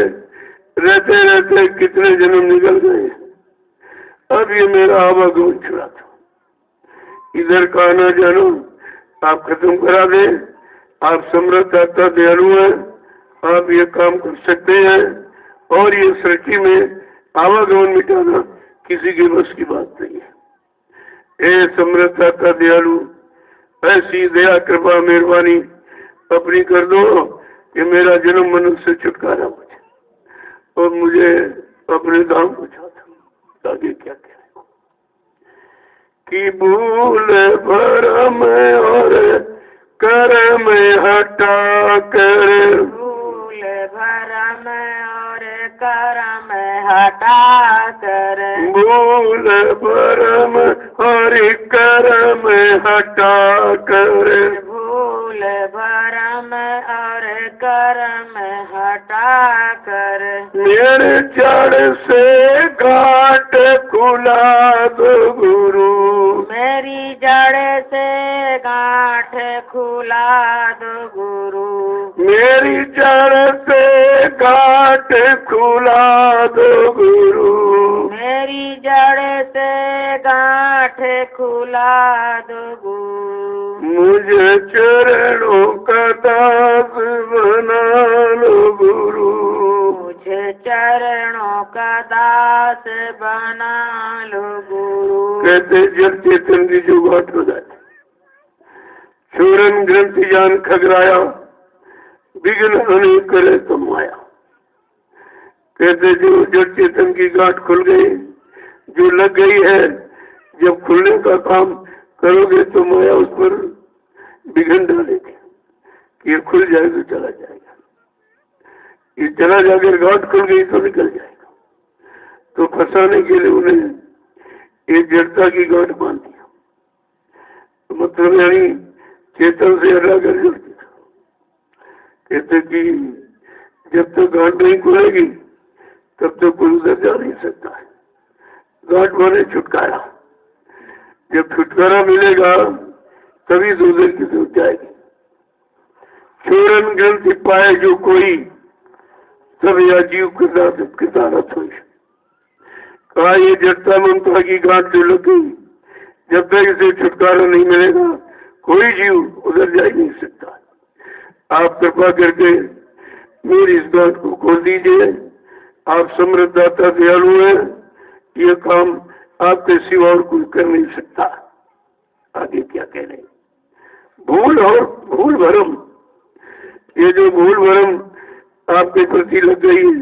A: रहते रहते कितने जन्म निकल गए। अब ये मेरा आवागमन छुड़ा था, इधर का आना जानो आप खत्म करा दें। आप समर्थ दाता दयालु हैं, आप ये काम कर सकते हैं और ये सृष्टि में आवागमन मिटाना किसी के बस की बात नहीं है। हे समर्थ दाता दयालु, ऐसी दया कृपा मेहरबानी अपनी कर दो कि मेरा जन्म मनुष्य से छुटकारा हो जाए और मुझे अपने धाम पहुंचा दो। आगे क्या कह कि भूल भरम और कर्म हटा कर,
B: भूल भरम और कर्म हटा कर,
A: भूल भरम और कर्म हटा कर,
B: भूल भरम और कर्म हटा कर,
A: मेरे जड़ से घाट खुला दो गुरु,
B: मेरी जड़ से गांठ खुला दो गुरु,
A: मेरी जड़ से घाट खुला दो गुरु,
B: मेरी जड़ से गांठ खुला दो गुरु,
A: मुझे चरणों का दास बना लो गुरु,
B: मुझे चरणों का दास बना लो गुरु।
A: कहते जब चेतन की जो बात हो जाती, चूरन ग्रंथि जान खगराया, विघ्न हनि करे तो माया। कहते जो जड़ चेतन की गांठ खुल गई, जो लग गई है, जब खुलने का काम करोगे तो माया उस पर विघ्न डालेगी कि ये खुल जाए तो चला जाएगा, ये चला जाकर गांठ खुल गई तो निकल जाएगा। तो फंसाने के लिए उन्हें एक जड़ता की गांठ बांध दिया, तो मतलब यानी चेतन से हटा कर जोड़ दिया। कहते कि जब तक गांठ नहीं खुलेगी तब तक कोई उधर जा नहीं सकता है। गांठ माने छुटकारा, जब छुटकारा मिलेगा तभी तो उधर की तरफ जाएगी। चूरन ग्रंथि पाए जो कोई, तब या जीव कृतारथ हुई। कहा ये जड़ता ममता की गांठ जो लग गई, जब तक इसे छुटकारा नहीं मिलेगा कोई जीव उधर जा ही नहीं सकता। आप कृपा करके मेरी इस गांठ को खोल दीजिए। आप समृद्ध दाता दयालु हैं, ये काम आपके सिवा और कोई कर नहीं सकता। आगे क्या कह रहे, भूल और भूल भरम, ये जो भूल भरम आपके प्रति लग गई है,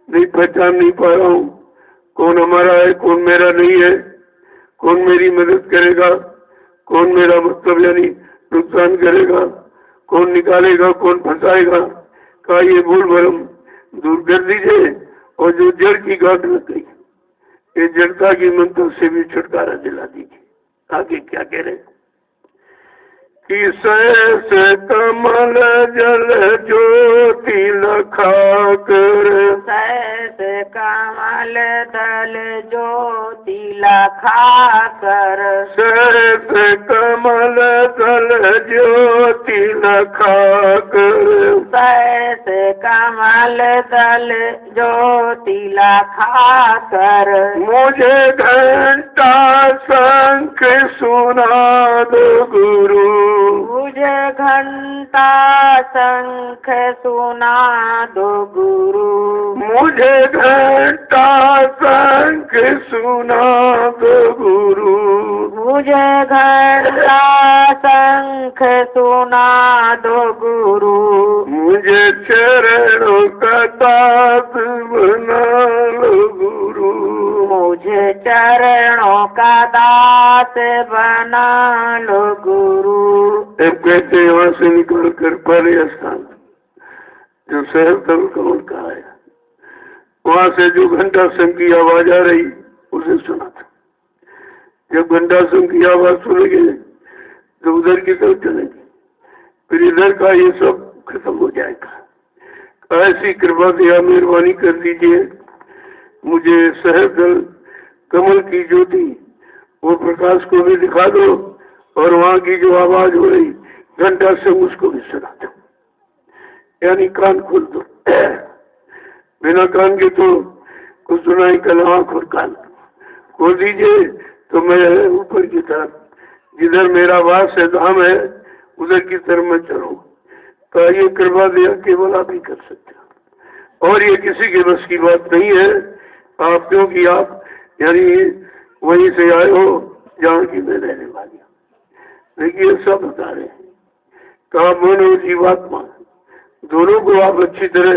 A: नहीं पहचान नहीं पा रहा हूँ कौन हमारा है कौन मेरा नहीं है, कौन मेरी मदद करेगा कौन मेरा मतलब यानी नुकसान करेगा, कौन निकालेगा कौन फंसाएगा। का ये भूल भरम दूर कर दीजिए और जो जड़ की गांठ लग गई, ये जड़ता की मंत्र से भी छुटकारा दिला दीजिए। आगे क्या कह रहे, कि सहस कमल जल ज्योति लखा कर,
B: सहस कमल दल ज्योति लखा कर,
A: सहस कमल दल ज्योति लखा कर,
B: सहस कमल दल ज्योति लखा कर,
A: मुझे घंटा शंख सुना दो गुरु,
B: मुझे घंटा शंख सुना दो गुरु,
A: मुझे घंटा शंख सुना दो गुरु,
B: मुझे घंटा शंख सुना दो गुरु,
A: मुझे चरणों का दास बना लो गुरु,
B: मुझे चरणों का दास बना लो गुरु।
A: अब कहते वहां से निकल कर पहले स्थान जो शहर तरुण कमल का आया, वहां से जो घंटा संघ की आवाज आ रही उसे सुना था। जब घंटा संघ की आवाज सुनेंगे तो उधर की तरफ चलेंगे, फिर इधर का ये सब खत्म हो जाएगा। ऐसी कृपा दया मेहरबानी कर दीजिए, मुझे शहर दल कमल की ज्योति और प्रकाश को भी दिखा दो और वहां की जो आवाज हो रही घंटा से उसको भी सुना दो। यानी कान खोल दो। बिना कान के तो कुछ सुनाई कल, आँख और कान खोल दीजिए तो मैं ऊपर की तरफ, जिधर मेरा वास है, धाम है, उधर की तरफ मैं चलूँ। तो ये कृपा दिया केवल आप ही कर सकते हो, और ये किसी के बस की बात नहीं है। आप क्योंकि आप यानी वहीं से आए हो जहाँ की मैं रहने वाली हूँ। देखिए सब बता रहे हैं कहा मन और जीवात्मा दोनों को आप अच्छी तरह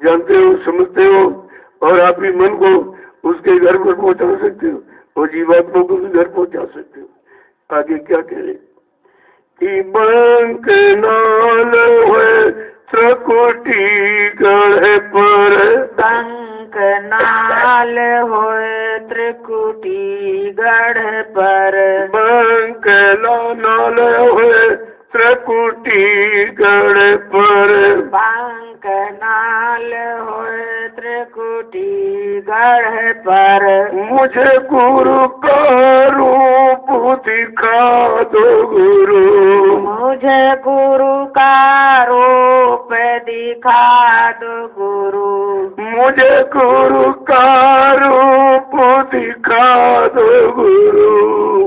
A: जानते हो, समझते हो, और आप ही मन को उसके घर पर पहुंचा सकते हो और जीवात्मा को भी घर पहुंचा सकते हो। आगे क्या कह रहे कि बंक नाल है त्रिकुटी गढ़ पर,
B: बंक नाल होए त्रिकुटी गढ़ पर,
A: बंक नाल है त्रिकुटी गढ़ पर,
B: बंक नाल होए त्रिकुटी गढ़ पर,
A: मुझे गुरु का रूप दिखा दो गुरु,
B: मुझे गुरु का रूप दिखा दो गुरु,
A: मुझे गुरु का रूप दिखा दो गुरु,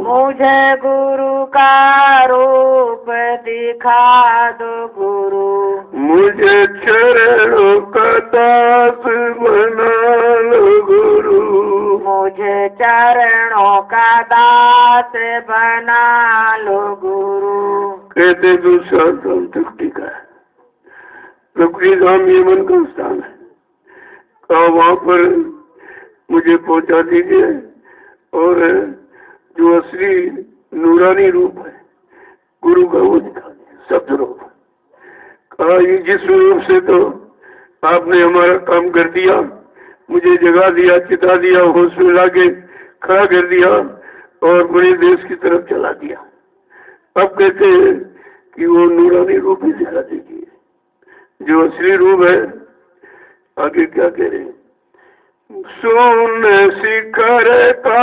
B: मुझे गुरु का रूप दिखा दो गुरु,
A: मुझे चरणों का दास बना लो गुरु,
B: मुझे चरणों का दास बना लो गुरु।
A: कहते दूसरा धाम त्रिकुटी का है। त्रिकुटी धाम यमन का स्थान है। कहा वहाँ पर मुझे पहुँचा दीजिए और जो असली नूरानी रूप है गुरु का वो दिखा दीजिए, शब्द रूप। कहा ये जिस रूप से तो आपने हमारा काम कर दिया, मुझे जगा दिया, चिता दिया, होश में लाके खड़ा कर दिया और बड़े देश की तरफ चला दिया। अब कहते हैं कि वो नूरानी रूप ही दिखा दीजिए जो असली रूप है। आगे क्या कह रहे हैं, सुन शिखर का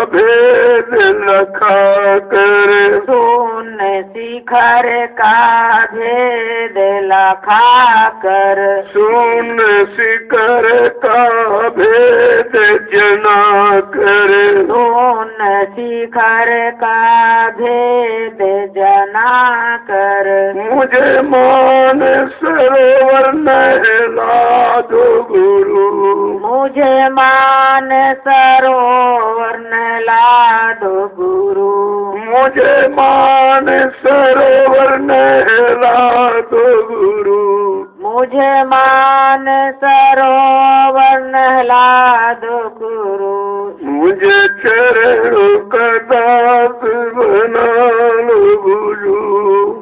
A: भेद लखा कर,
B: सुन शिखर का भेद लखा कर,
A: सुन शिखर का भेद जना कर,
B: सुन शिखर का भेद जना कर,
A: मुझे मान सरोवर नहला दो गुरु,
B: मुझे मान सरोवर नहला दो गुरु,
A: मुझे मान सरोवर नहला दो गुरु,
B: मुझे मान सरोवर नहला दो गुरु,
A: मुझे चरणों का दास बना लो गुरु,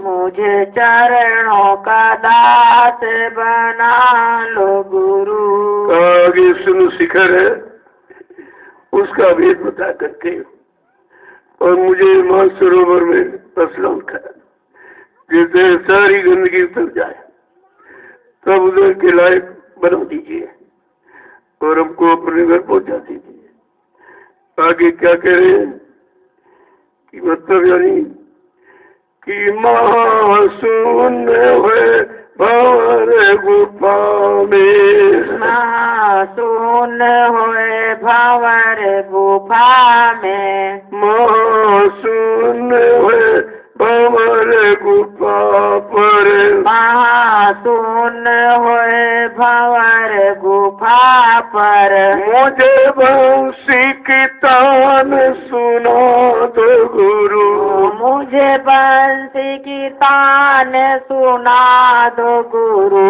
B: मुझे चरणों का दास बना लो गुरु।
A: आगे सुन शिखर है उसका भेद बता करके और मुझे मानसरोवर में स्नान करा, जैसे सारी गंदगी उतर जाए तब उधर के लायक बना दीजिए और हमको अपने घर पहुंचा दीजिए। आगे क्या कह रहे हैं कि मतलब यानी कि महाशून है भंवर गुफा में,
B: महाशून होए भंवर गुफा में,
A: महाशून है भंवर गुफा पर,
B: महाशून होए भंवर गुफा पर,
A: मुझे बंसी की तान सुना दो गुरु,
B: मुझे बंसी की तान सुना दो गुरु,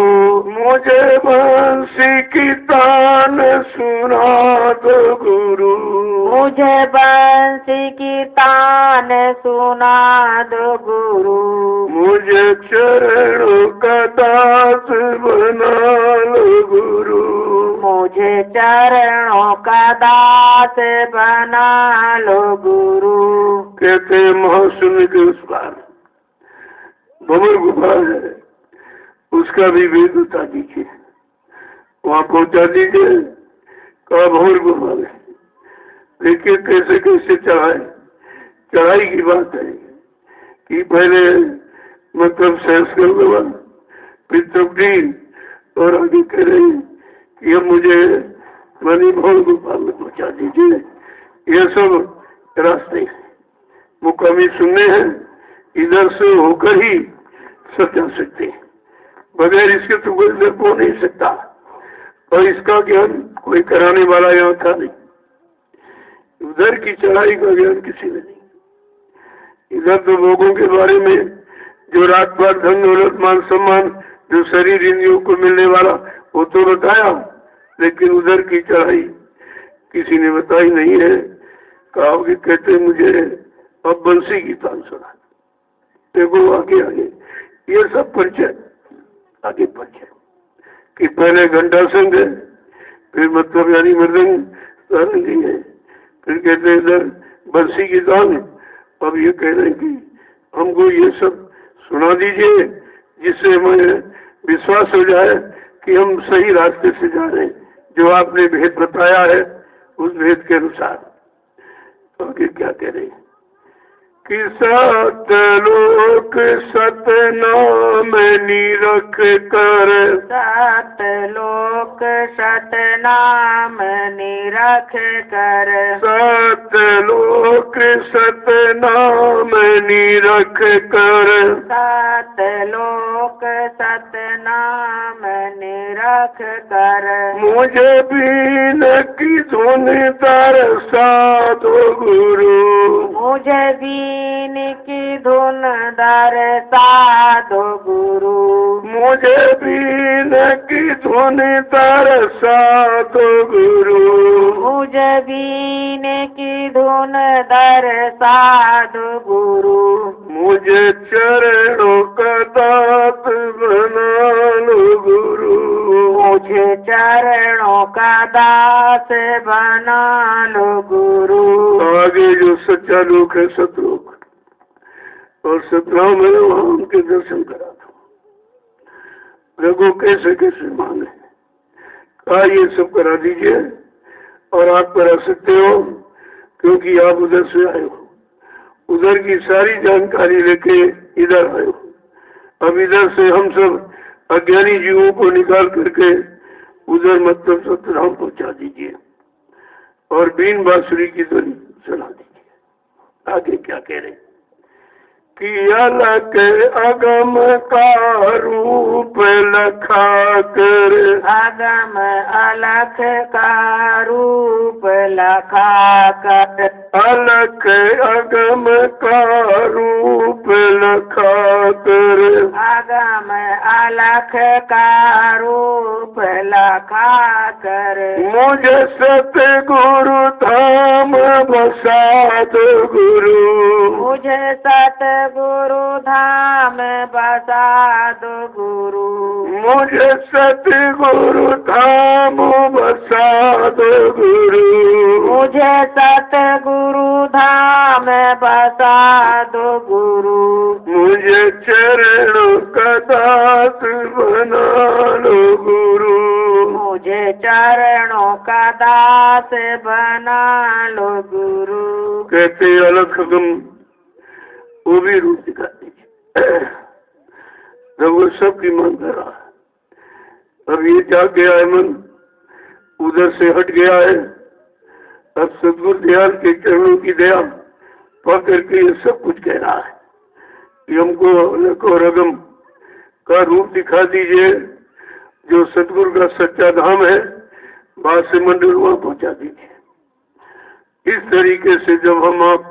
A: मुझे बंसी की तान सुना दो गुरु,
B: मुझे बंसी की तान सुना दो गुरु,
A: मुझे चरणों का दास बना लो गुरु,
B: मुझे चरणों का दास बना लो गुरु।
A: कहते महाशून्य के उस पार भंवर गुफा है, उसका भी भेद बता दीजिए, वहाँ पहुँचा दीजिए। कहा भंवर गुफा में देखिए कैसे कैसे चढ़ाई की बात है कि पहले मतलब सहस कर दो, पितृपति और आगे कह रहे हैं कि अब मुझे मणि भवन गोपाल में पहुंचा दीजिए। ये सब रास्ते मुकामी सुनने हैं, इधर से होकर ही सब जा सकते हैं, बगैर इसके तो कोई इधर पहुंच नहीं सकता। और इसका ज्ञान कोई कराने वाला यहाँ था नहीं, उधर की चढ़ाई का ज्ञान किसी ने नहीं। इधर तो लोगों के बारे में जो रात भर धन दौलत मान सम्मान जो शरीर इंद्रियों को मिलने वाला वो तो बताया, लेकिन उधर की चढ़ाई किसी ने बताई नहीं है। कहा कि कहते मुझे अब बंसी की तान सुना, देखो आगे आगे ये सब परिचय आगे परिचय कि पहले घंटा संघ है, फिर मतलब यानी मृदंग सारंगी है, फिर कहते हैं इधर बंसी की तान। अब ये कह रहे हैं कि हमको ये सब सुना दीजिए जिससे हमें विश्वास हो जाए कि हम सही रास्ते से जा रहे हैं, जो आपने भेद बताया है उस भेद के अनुसार। तो आगे क्या कह रहे हैं कि सतलोक सतनाम निरख कर,
B: सतलोक सतनाम निरख कर,
A: सतलोक सतनाम निरख कर,
B: सतलोक सतनाम निरख कर,
A: मुझे बीन की धुन दरसा दो गुरु,
B: मुझे बीन की धुन दरसा दो गुरु,
A: मुझे बीन की धुन दरसा दो गुरु,
B: मुझे बीन की धुन दरसा दो गुरु,
A: मुझे चरणों का दास बना लो गुरु,
B: मुझे चरणों का दास बना लो गुरु।
A: आगे जो सच्चा लोक है सतलोक और सतनाम है वहाँ उनके दर्शन करा दो। देखो कैसे कैसे मांगे, कहा ये सब करा दीजिए और आप करा सकते हो क्योंकि आप उधर से आए हो, उधर की सारी जानकारी लेके इधर आए हो। अब इधर से हम सब अज्ञानी जीवों को निकाल करके उधर मतलब सतनाम पहुंचा दीजिए और बीन बांसुरी की ध्वनि सुना दीजिए। आगे क्या कह रहे कि अलग अगम का रूप लखा कर,
B: अगम अलख का रूप लखा कर,
A: अलग अगम का रूप लखा कर,
B: अगम अलख का रूप लखा कर,
A: मुझे सतगुरु धाम बसा दो गुरु,
B: मुझे सतगुरु धाम बसा दो गुरु,
A: मुझे सतगुरु धाम बसा दो गुरु,
B: मुझे सतगुरु धाम बसा दो गुरु,
A: मुझे चरणों का दास बना लो गुरु,
B: मुझे चरणों का दास बना लो गुरु।
A: कहते अलग गम वो भी रूप दिखा दीजिए। जब वो सबकी मन कर रहा है, अब ये जाग गया है मन, उधर से हट गया है, अब सदगुरु दयाल के चरणों की दया पा करके ये सब कुछ कह रहा है कि हमको अलग और अगम का रूप दिखा दीजिए, जो सदगुरु का सच्चा धाम है, बात से मंदिर वहां पहुंचा दीजिए। इस तरीके से जब हम आप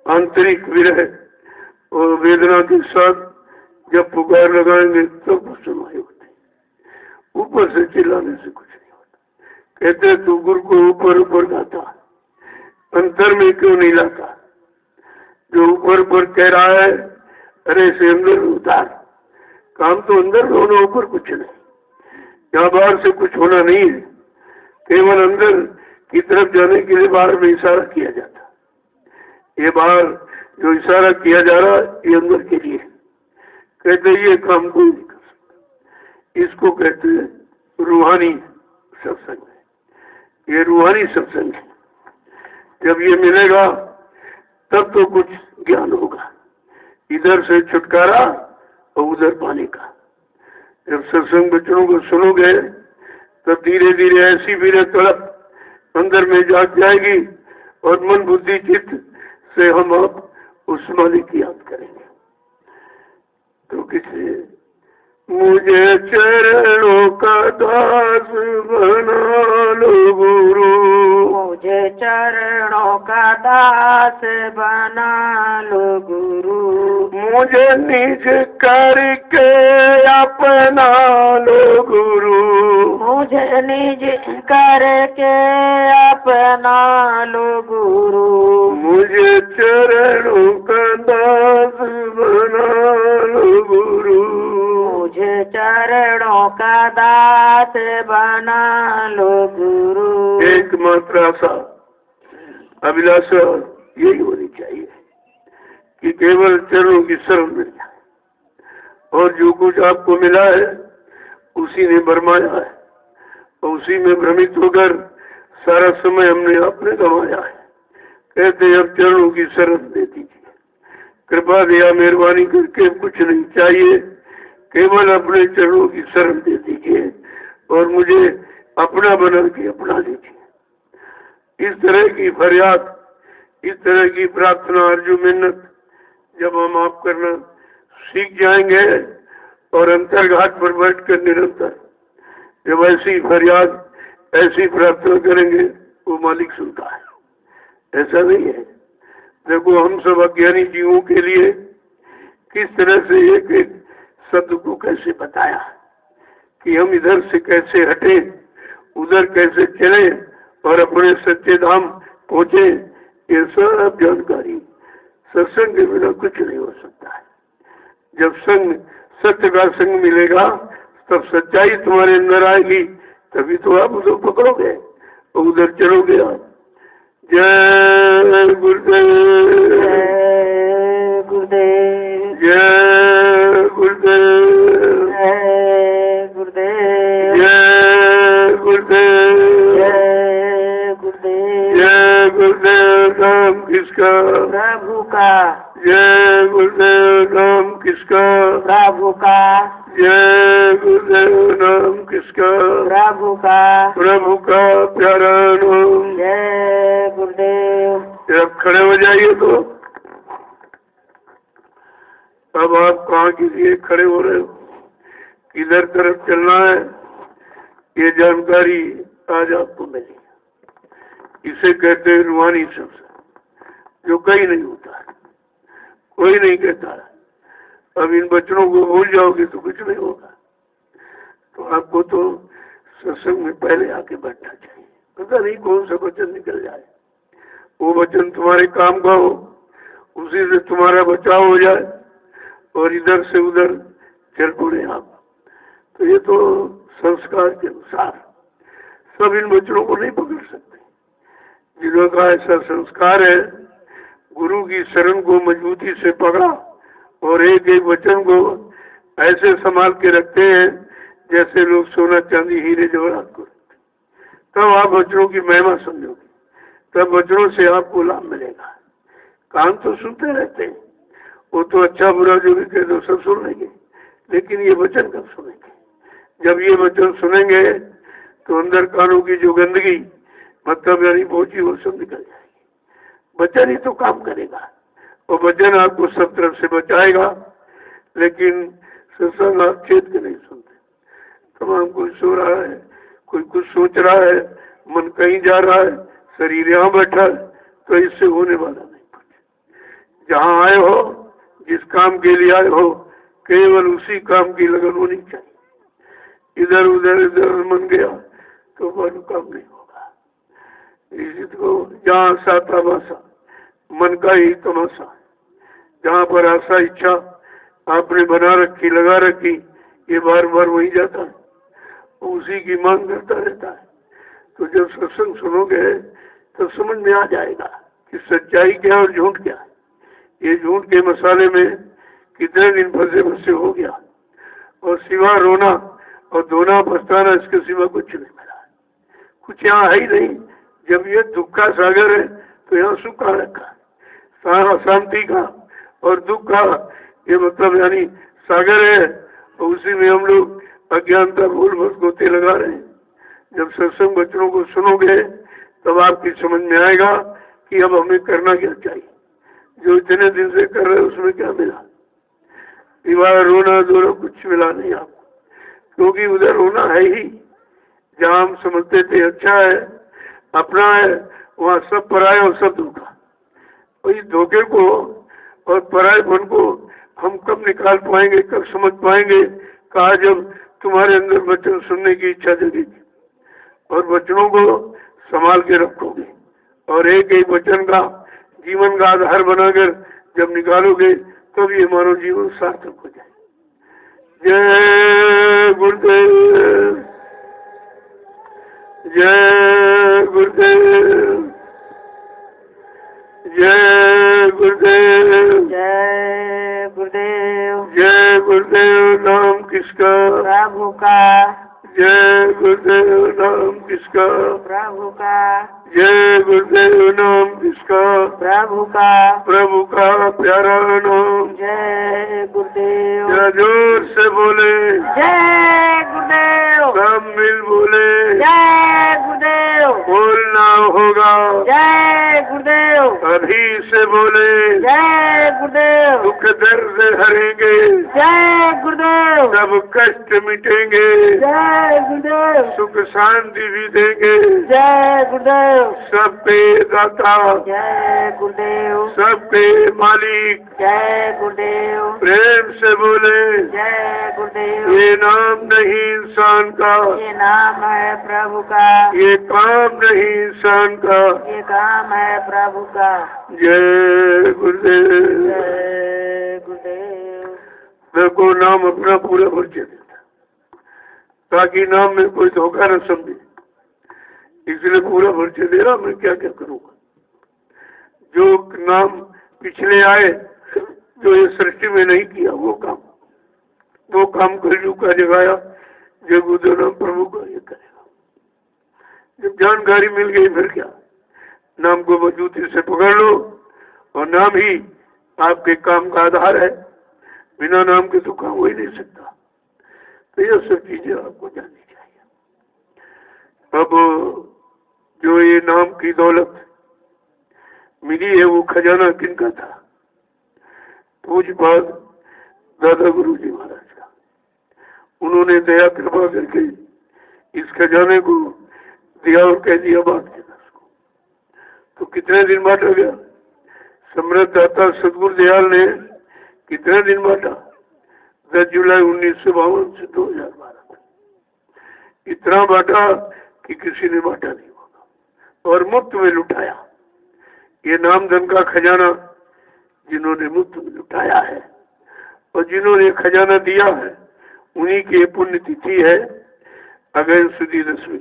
A: आंतरिक विरह और वेदना के साथ जब पुकार लगाएंगे तब तो सुनाई होती, ऊपर से चिल्लाने से कुछ नहीं होता। कहते तू गुरु को ऊपर ऊपर गाता, अंतर में क्यों नहीं लाता? जो ऊपर ऊपर कह रहा है, अरे से अंदर उतार, काम तो अंदर होना, ऊपर कुछ नहीं। यहाँ बाहर से कुछ होना नहीं है, केवल अंदर की तरफ जाने के लिए बाहर में इशारा किया जाता। ये बाहर जो इशारा किया जा रहा है ये अंदर के लिए। कहते ये काम कोई नहीं कर सकता, इसको कहते हैं रूहानी सत्संग। ये रूहानी सत्संग है, जब ये मिलेगा तब तो कुछ ज्ञान होगा, इधर से छुटकारा और उधर पाने का। जब सत्संग बच्चों को सुनोगे तब धीरे धीरे ऐसी भी तड़प अंदर में जाग जाएगी और मन बुद्धि चित्त से हम आप उस मालिक की याद करेंगे। तो किसी मुझे चरणों का दास बना लो गुरु,
B: मुझे चरणों का दास बना लो गुरु,
A: मुझे निज करके अपना लो गुरु,
B: मुझे निज करके अपना लो गुरु,
A: मुझे चरणों का दास बना लो गुरु,
B: मुझे चरणों का दास बना लो गुरु।
A: एकमात्र आशा अभिलाषा यही होनी चाहिए कि केवल चरणों की शरण मिल जाए और जो कुछ आपको मिला है उसी ने बरमाया है और उसी में भ्रमित होकर सारा समय हमने आपने गंवाया है। कहते अब चरणों की शरण दे दीजिए, कृपा दया मेहरबानी करके कुछ नहीं चाहिए, केवल अपने चरणों की शरण दे दीजिए और मुझे अपना बना के अपना लीजिए। इस तरह की फरियाद, इस तरह की प्रार्थना और जो मिन्नत जब हम आप करना सीख जाएंगे और अंतर्घाट पर बैठकर निरंतर जब ऐसी फरियाद, ऐसी प्रार्थना करेंगे वो मालिक सुनता है। ऐसा नहीं है। देखो हम सब अज्ञानी जीवों के लिए किस तरह से एक एक शब्द को कैसे बताया कि हम इधर से कैसे हटे, उधर कैसे चले और अपने सच्चे धाम पहुंचे। ये सब जानकारी सत्संग के बिना कुछ नहीं हो सकता है। जब संग, सत्य का संग मिलेगा तब सच्चाई तुम्हारे अंदर आएगी, तभी तो आप उधर पकड़ोगे और उधर चलोगे आप। जय गुरुदेव,
B: जय गुरुदेव,
A: जय गुरुदेव,
B: जय गुरुदेव,
A: जय गुरुदेव,
B: जय गुरुदेव,
A: जय गुरुदेव। नाम किसका?
B: प्रभु का।
A: जय गुरुदेव। नाम किसका?
B: प्रभु का।
A: जय गुरुदेव। नाम किसका?
B: प्रभु का।
A: प्रभु का प्यारा नाम।
B: जय गुरुदेव।
A: जब खड़े हो जाइए तो अब आप कहाँ के लिए खड़े हो रहे हो, किधर तरफ चलना है, ये जानकारी आज आपको मिली। इसे कहते हैं रूहानी शब्द, जो कहीं नहीं होता है, कोई नहीं कहता है। अब इन बच्चों को भूल जाओगे तो कुछ नहीं होगा। तो आपको तो सत्संग में पहले आके बैठना चाहिए। पता नहीं कौन सा वचन निकल जाए, वो वचन तुम्हारे काम का हो, उसी से तुम्हारा बचाव हो जाए और इधर से उधर चल पड़े आप। तो ये तो संस्कार के अनुसार सब इन बच्चों को नहीं पकड़ सकते। जिन्हों का ऐसा संस्कार है, गुरु की शरण को मजबूती से पकड़ा और एक एक वचन को ऐसे संभाल के रखते हैं जैसे लोग सोना चांदी हीरे जवाहरात को रखते। तब आप बच्चों की महिमा समझोगे, तब बच्चों से आपको लाभ मिलेगा। कान तो सुनते रहते हैं, वो तो अच्छा बुरा जो भी कह दो सब सुन लेंगे, लेकिन ये वचन कब सुनेंगे? जब ये वचन सुनेंगे तो अंदर कानों की जो गंदगी मतलब यानी पहुंची वो सब निकल जाएगी। वचन ही तो काम करेगा और वचन आपको सब तरफ से बचाएगा। लेकिन सत्संग आप छेद के नहीं सुनते। तमाम कोई सो रहा है, कोई कुछ सोच रहा है, मन कहीं जा रहा है, शरीर यहाँ बैठा है, तो इससे होने वाला नहीं कुछ। जहाँ आए हो, जिस काम के लिए आए हो, केवल उसी काम की लगन होनी चाहिए। इधर उधर इधर मन गया तो मन काम नहीं होगा। इसी को जहाँ आशा तमाशा, मन का ही तमाशा, जहाँ पर आशा इच्छा आपने बना रखी, लगा रखी, ये बार बार वही जाता है, उसी की मांग करता रहता है। तो जब सत्संग सुनोगे तो समझ में आ जाएगा कि सच्चाई क्या और झूठ क्या है। ये झूठ के मसाले में कितने दिन फंसे हो गया और सिवा रोना और धोना पछताना, इसके सिवा कुछ नहीं मिला। कुछ यहाँ है ही नहीं। जब ये दुख का सागर है तो यहाँ सुख कहाँ रखा है? सारा शांति का और दुख का ये मतलब यानी सागर है, और उसी में हम लोग अज्ञानता भूल भस गोते लगा रहे हैं। जब सत्संग वचनों को सुनोगे तब आपकी समझ में आएगा कि अब हमें करना क्या चाहिए। जो इतने दिन से कर रहे उसमें क्या मिला? दीवार रोना धोना कुछ मिला नहीं आपको, क्योंकि उधर रोना है ही। जहाँ हम समझते थे अच्छा है अपना है, वहाँ सब पराया और सब धोखा। और इस धोखे को और परायेपन को हम कब निकाल पाएंगे, कब समझ पाएंगे? कहा जब तुम्हारे अंदर वचन सुनने की इच्छा जगेगी और वचनों को संभाल के रखोगे और एक एक वचन का जीवन का आधार बनाकर जब निकालोगे तब ये मानव जीवन सार्थक हो जाए। जय गुरुदेव, जय गुरुदेव, जय गुरुदेव,
B: जय गुरुदेव।
A: जय गुरुदेव। नाम किसका?
B: प्रभु का।
A: जय गुरुदेव। नाम किसका?
B: प्रभु का।
A: जय गुरुदेव। नाम किसका?
B: प्रभु का।
A: प्रभु का प्यारा नाम।
B: जय गुरुदेव।
A: जरा जोर से बोले,
B: जय गुरुदेव।
A: सब मिल बोले,
B: जय गुरुदेव।
A: बोलना होगा।
B: जय गुरुदेव।
A: अभी से बोले,
B: जय गुरुदेव।
A: दुख दर्द हरेंगे,
B: जय गुरुदेव।
A: सब कष्ट मिटेंगे,
B: जय गुरुदेव।
A: सुख शांति भी देंगे।
B: जय गुरुदेव।
A: सब पे दाता,
B: जय गुरुदेव।
A: सब पे मालिक।
B: जय गुरुदेव।
A: प्रेम से बोले,
B: जय गुरुदेव।
A: ये नाम नहीं इंसान का,
B: ये नाम है प्रभु का।
A: ये काम नहीं इंसान का।
B: ये काम है प्रभु का।
A: जय गुरुदेव।
B: जय गुरुदेव।
A: मेरे को नाम अपना पूरा परिचय देता ताकि नाम में कोई धोखा न समझे, इसलिए पूरा परिचय दे रहा। मैं क्या क्या करूँगा? जो नाम पिछले आए जो ये सृष्टि में नहीं किया वो काम कलयुग का जगाया। जय गुरुदेव नाम प्रभु का ये करेगा। जब जानकारी मिल गई फिर क्या, नाम को मजबूती से पकड़ लो और नाम ही आपके काम का आधार है। बिना नाम के तो काम हो ही नहीं सकता। तो ये सब चीजें आपको जाननी चाहिए। अब जो ये नाम की दौलत मिली है वो खजाना किनका था? पूज्यपाद दादा गुरु जी महाराज का। उन्होंने दया कृपा करके इस खजाने को दिया और कह दिया बांट देना उसको। तो कितने दिन बांटा गया? सम्राट दाता सदगुरु दयाल ने कितने दिन बांटा? 10 जुलाई 1952 से 2012 तक। इतना बांटा कि किसी ने बांटा नहीं होगा और मुफ्त में लुटाया। ये नाम धन का खजाना जिन्होंने मुफ्त में लुटाया है और जिन्होंने खजाना दिया है उन्हीं की पुण्यतिथि है अगस्त सुदी 10वीं,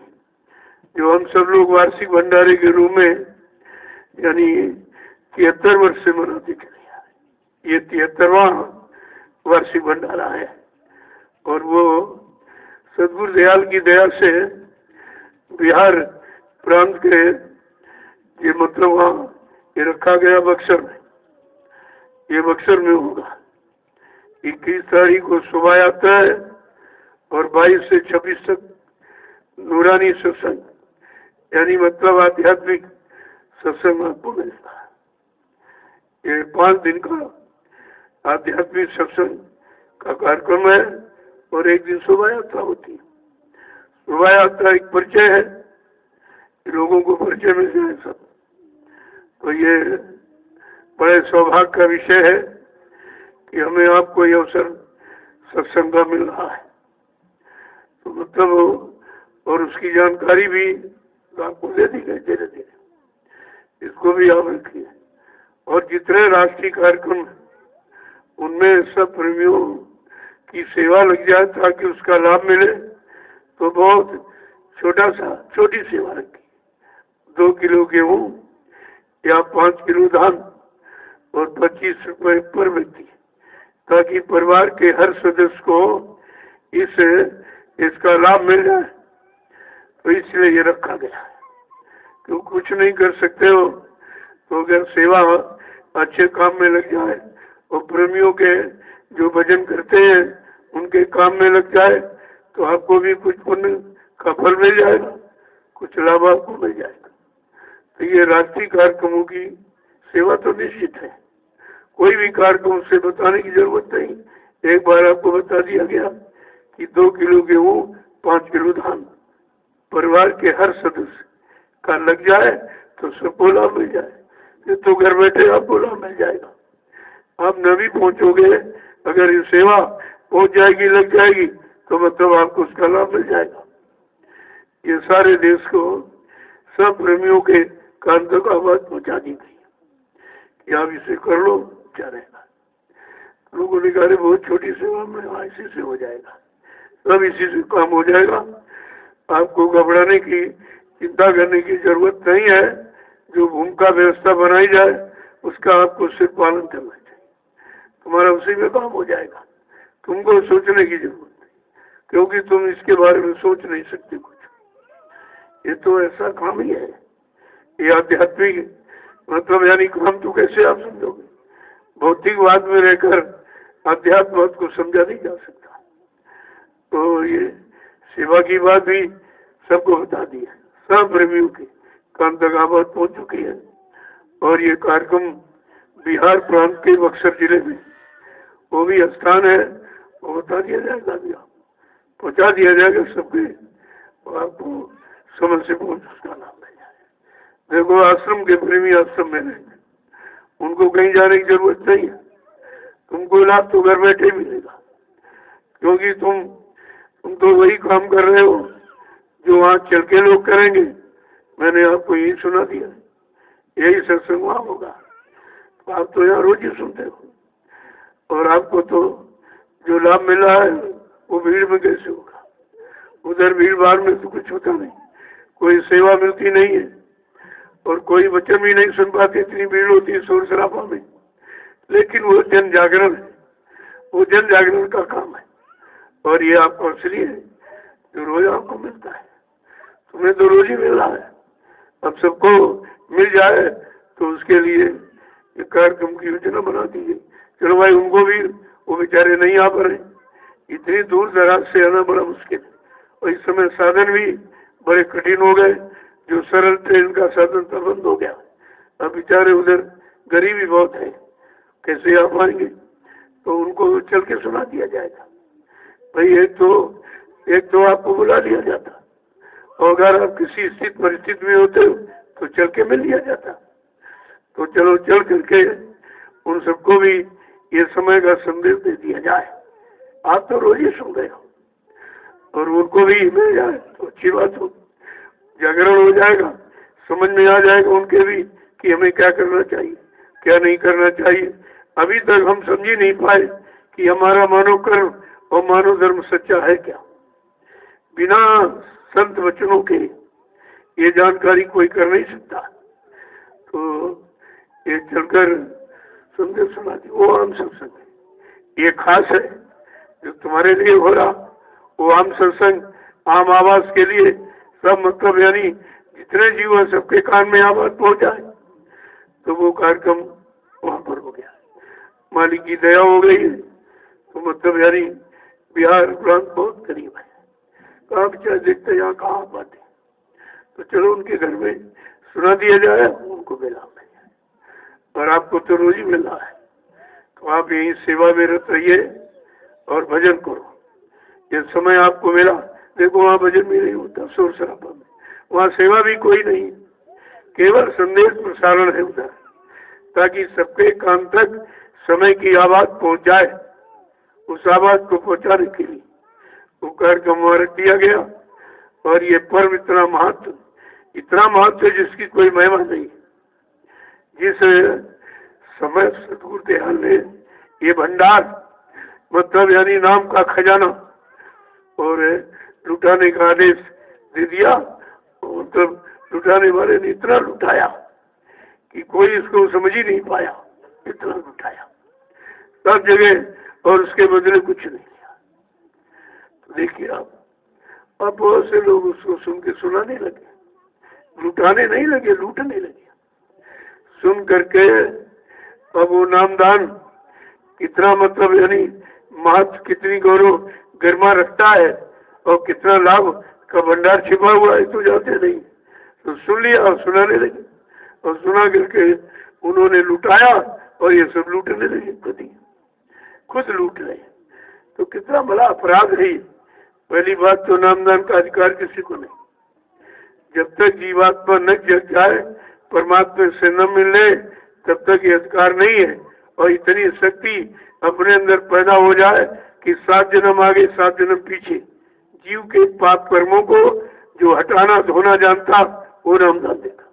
A: जो हम सब लोग वार्षिक भंडारे के रूप में यानी 73 वर्ष से मनाते चले आ रहे। ये 73वां वार्षिक भंडारा है और वो सदगुरु दयाल की दया से बिहार प्रांत के ये मतलब वहाँ ये रखा गया बक्सर में। ये बक्सर में होगा। 21 तारीख को सुबह आता है और 22 से 26 तक नूरानी सत्संग यानी मतलब आध्यात्मिक सत्संग आपको मिलेगा। ये 5 दिन का आध्यात्मिक सत्संग का कार्यक्रम है और एक दिन शोभा यात्रा होती है। शोभा यात्रा एक परिचय है, लोगों को परिचय मिल जाए सब। तो ये बड़े सौभाग्य का विषय है कि हमें आपको ये अवसर सत्संग का मिल रहा है। तो मतलब और उसकी जानकारी भी आपको दे दी गई धीरे धीरे, इसको भी आप रखिए। और जितने राष्ट्रीय कार्यक्रम उनमें सब प्रेमियों की सेवा लग जाए ताकि उसका लाभ मिले। तो बहुत छोटी सेवा रखी, 2 किलो गेहूँ या 5 किलो धान और 25 रुपए पर व्यक्ति, ताकि परिवार के हर सदस्य को इसका लाभ मिल जाए। तो इसलिए ये रखा गया है। तो कुछ नहीं कर सकते हो तो अगर सेवा अच्छे काम में लग जाए और प्रेमियों के जो भजन करते हैं उनके काम में लग जाए तो आपको भी कुछ पुण्य का फल मिल जाएगा, कुछ लाभ आपको मिल जाएगा। तो ये राष्ट्रीय कार्यक्रमों की सेवा तो निश्चित है, कोई भी कार्यक्रम से बताने की जरूरत नहीं। एक बार आपको बता दिया गया कि 2 किलो गेहूँ 5 किलो धान परिवार के हर सदस्य का लग जाए तो सबको लाभ मिल जाए। ये तो घर बैठे आपको लाभ मिल जाएगा। आप न भी पहुंचोगे, अगर ये सेवा पहुंच जाएगी, लग जाएगी, तो मतलब आपको उसका लाभ मिल जाएगा। ये सारे देश को सब प्रेमियों के कान तक आवाज पहुंचा दी गई कि आप इसे कर लो, क्या रहेगा। लोगों ने कहा बहुत छोटी सेवा में, हाँ इसी से हो जाएगा, सब इसी से काम हो जाएगा, आपको घबराने की चिंता करने की जरूरत नहीं है। जो भूमिका व्यवस्था बनाई जाए उसका आपको सिर्फ पालन करना चाहिए, तुम्हारा उसी में काम हो जाएगा। तुमको सोचने की जरूरत नहीं, क्योंकि तुम इसके बारे में सोच नहीं सकते कुछ। ये तो ऐसा काम ही है, ये आध्यात्मिक मतलब यानी काम तो कैसे आप समझोगे। भौतिकवाद में रहकर आध्यात्मवाद को समझा नहीं जा सकता। तो ये सेवा की बात भी सबको बता दी है, सब प्रेमियों की कान तक आवाज पहुंच चुकी है। और ये कार्यक्रम बिहार प्रांत के बक्सर जिले में वो भी स्थान है, वो बता दिया जाएगा, अभी पहुंचा दिया जाएगा सबके, और आपको समय से पहुंच उसका नाम मिल जाए। देखो आश्रम के प्रेमी आश्रम में रहेंगे, उनको कहीं जाने की जरूरत नहीं है, तुमको लाभ तो घर बैठे मिलेगा, क्योंकि तुम तो वही काम कर रहे हो जो वहाँ चल के लोग करेंगे। मैंने आपको यही सुना दिया, यही सत्संग वहाँ होगा, तो आप तो यहाँ रोज ही सुनते हो, और आपको तो जो लाभ मिला है वो भीड़ में कैसे होगा। उधर भीड़ भाड़ में तो कुछ होता नहीं, कोई सेवा मिलती नहीं है, और कोई वचन भी नहीं सुन पाते, इतनी भीड़ होती है शोर शराबा में। लेकिन वो जन जागरण है, वो जन जागरण का काम है, और ये आपको इसलिए जो रोज आपको मिलता है, तुम्हें तो रोज ही मिल रहा है, अब सबको मिल जाए तो उसके लिए एक कार्यक्रम की योजना बना दीजिए। चलो भाई, उनको भी, वो बेचारे नहीं आ पा रहे, इतनी दूर दराज से आना बड़ा मुश्किल है, और इस समय साधन भी बड़े कठिन हो गए। जो सरल ट्रेन का साधन तो बंद हो गया, अब बेचारे उधर गरीबी बहुत है, कैसे आ पाएंगे, तो उनको चल के सुना दिया जाएगा। भाई एक तो आपको बुला लिया जाता, और अगर आप किसी स्थित परिस्थिति में होते तो चल के मिल लिया जाता। तो चलो चल करके उन सबको भी ये समय का संदेश दे दिया जाए। आप तो रोज ही सुन रहे हो, और उनको भी मिल जाए तो अच्छी बात हो, जागरण हो जाएगा, समझ में आ जाएगा उनके भी कि हमें क्या करना चाहिए, क्या नहीं करना चाहिए। अभी तक हम समझ ही नहीं पाए कि हमारा मानव कर्म और मानव धर्म सच्चा है क्या। बिना संत वचनों के ये जानकारी कोई कर नहीं सकता। तो ये चलकर संदेश सुना दी, वो आम सत्संग है, ये खास है जो तुम्हारे लिए हो रहा, वो आम सत्संग आम आवाज के लिए सब मतलब यानी जितने जीव हैं सबके कान में आवाज पहुंच जाए, तो वो कार्यक्रम वहां पर हो गया। मालिक की दया हो गई है, तो मतलब यानी बिहार प्रांत बहुत करीब है, कहाँ बेचारे देखते यहाँ कहाँ पाते, तो चलो उनके घर में सुना दिया जाए, उनको मिला मिल जाए। और आपको तो रोज ही मिल रहा है, तो आप यही सेवा में रत रहिए और भजन करो। ये समय आपको मिला, देखो वहाँ भजन भी नहीं होता, शोर शराबा में, वहाँ सेवा भी कोई नहीं, केवल संदेश प्रसारण है उधर, ताकि सबके कान तक समय की आवाज पहुंच जाए। उस आवाज को पहुंचाने के लिए वो कार्यक्रम वहाँ रख दिया गया। और ये पर्व इतना महत्व है जिसकी कोई महिमा नहीं। जिस समय सतगुरु दयाल ने ये भंडार मतलब यानी नाम का खजाना और लुटाने का आदेश दे दिया, मतलब लुटाने वाले ने इतना लुटाया कि कोई इसको समझ ही नहीं पाया, इतना लुटाया सब जगह, और उसके बदले कुछ नहीं लिया। तो देखिए आप, अब बहुत से लोग उसको सुन के सुनाने लगे, लुटाने नहीं लगे, लूटने लगे। सुन करके अब वो नामदान कितना मतलब यानी महत्व, कितनी गौरव गरिमा रखता है, और कितना लाभ का भंडार छिपा हुआ है तो जाते नहीं। तो सुन लिया और सुनाने लगे, और सुना करके उन्होंने लुटाया और ये सब लूटने लगे, खुद लूट रहे। तो कितना बड़ा अपराध है। पहली बात तो नामदान का अधिकार किसी को नहीं। जब तक जीवात्मा न जग जाए, परमात्मा से न मिले, तब तक ये अधिकार नहीं है। और इतनी शक्ति अपने अंदर पैदा हो जाए कि 7 जन्म आगे 7 जन्म पीछे जीव के पाप कर्मों को जो हटाना धोना जानता, वो नामदान देगा,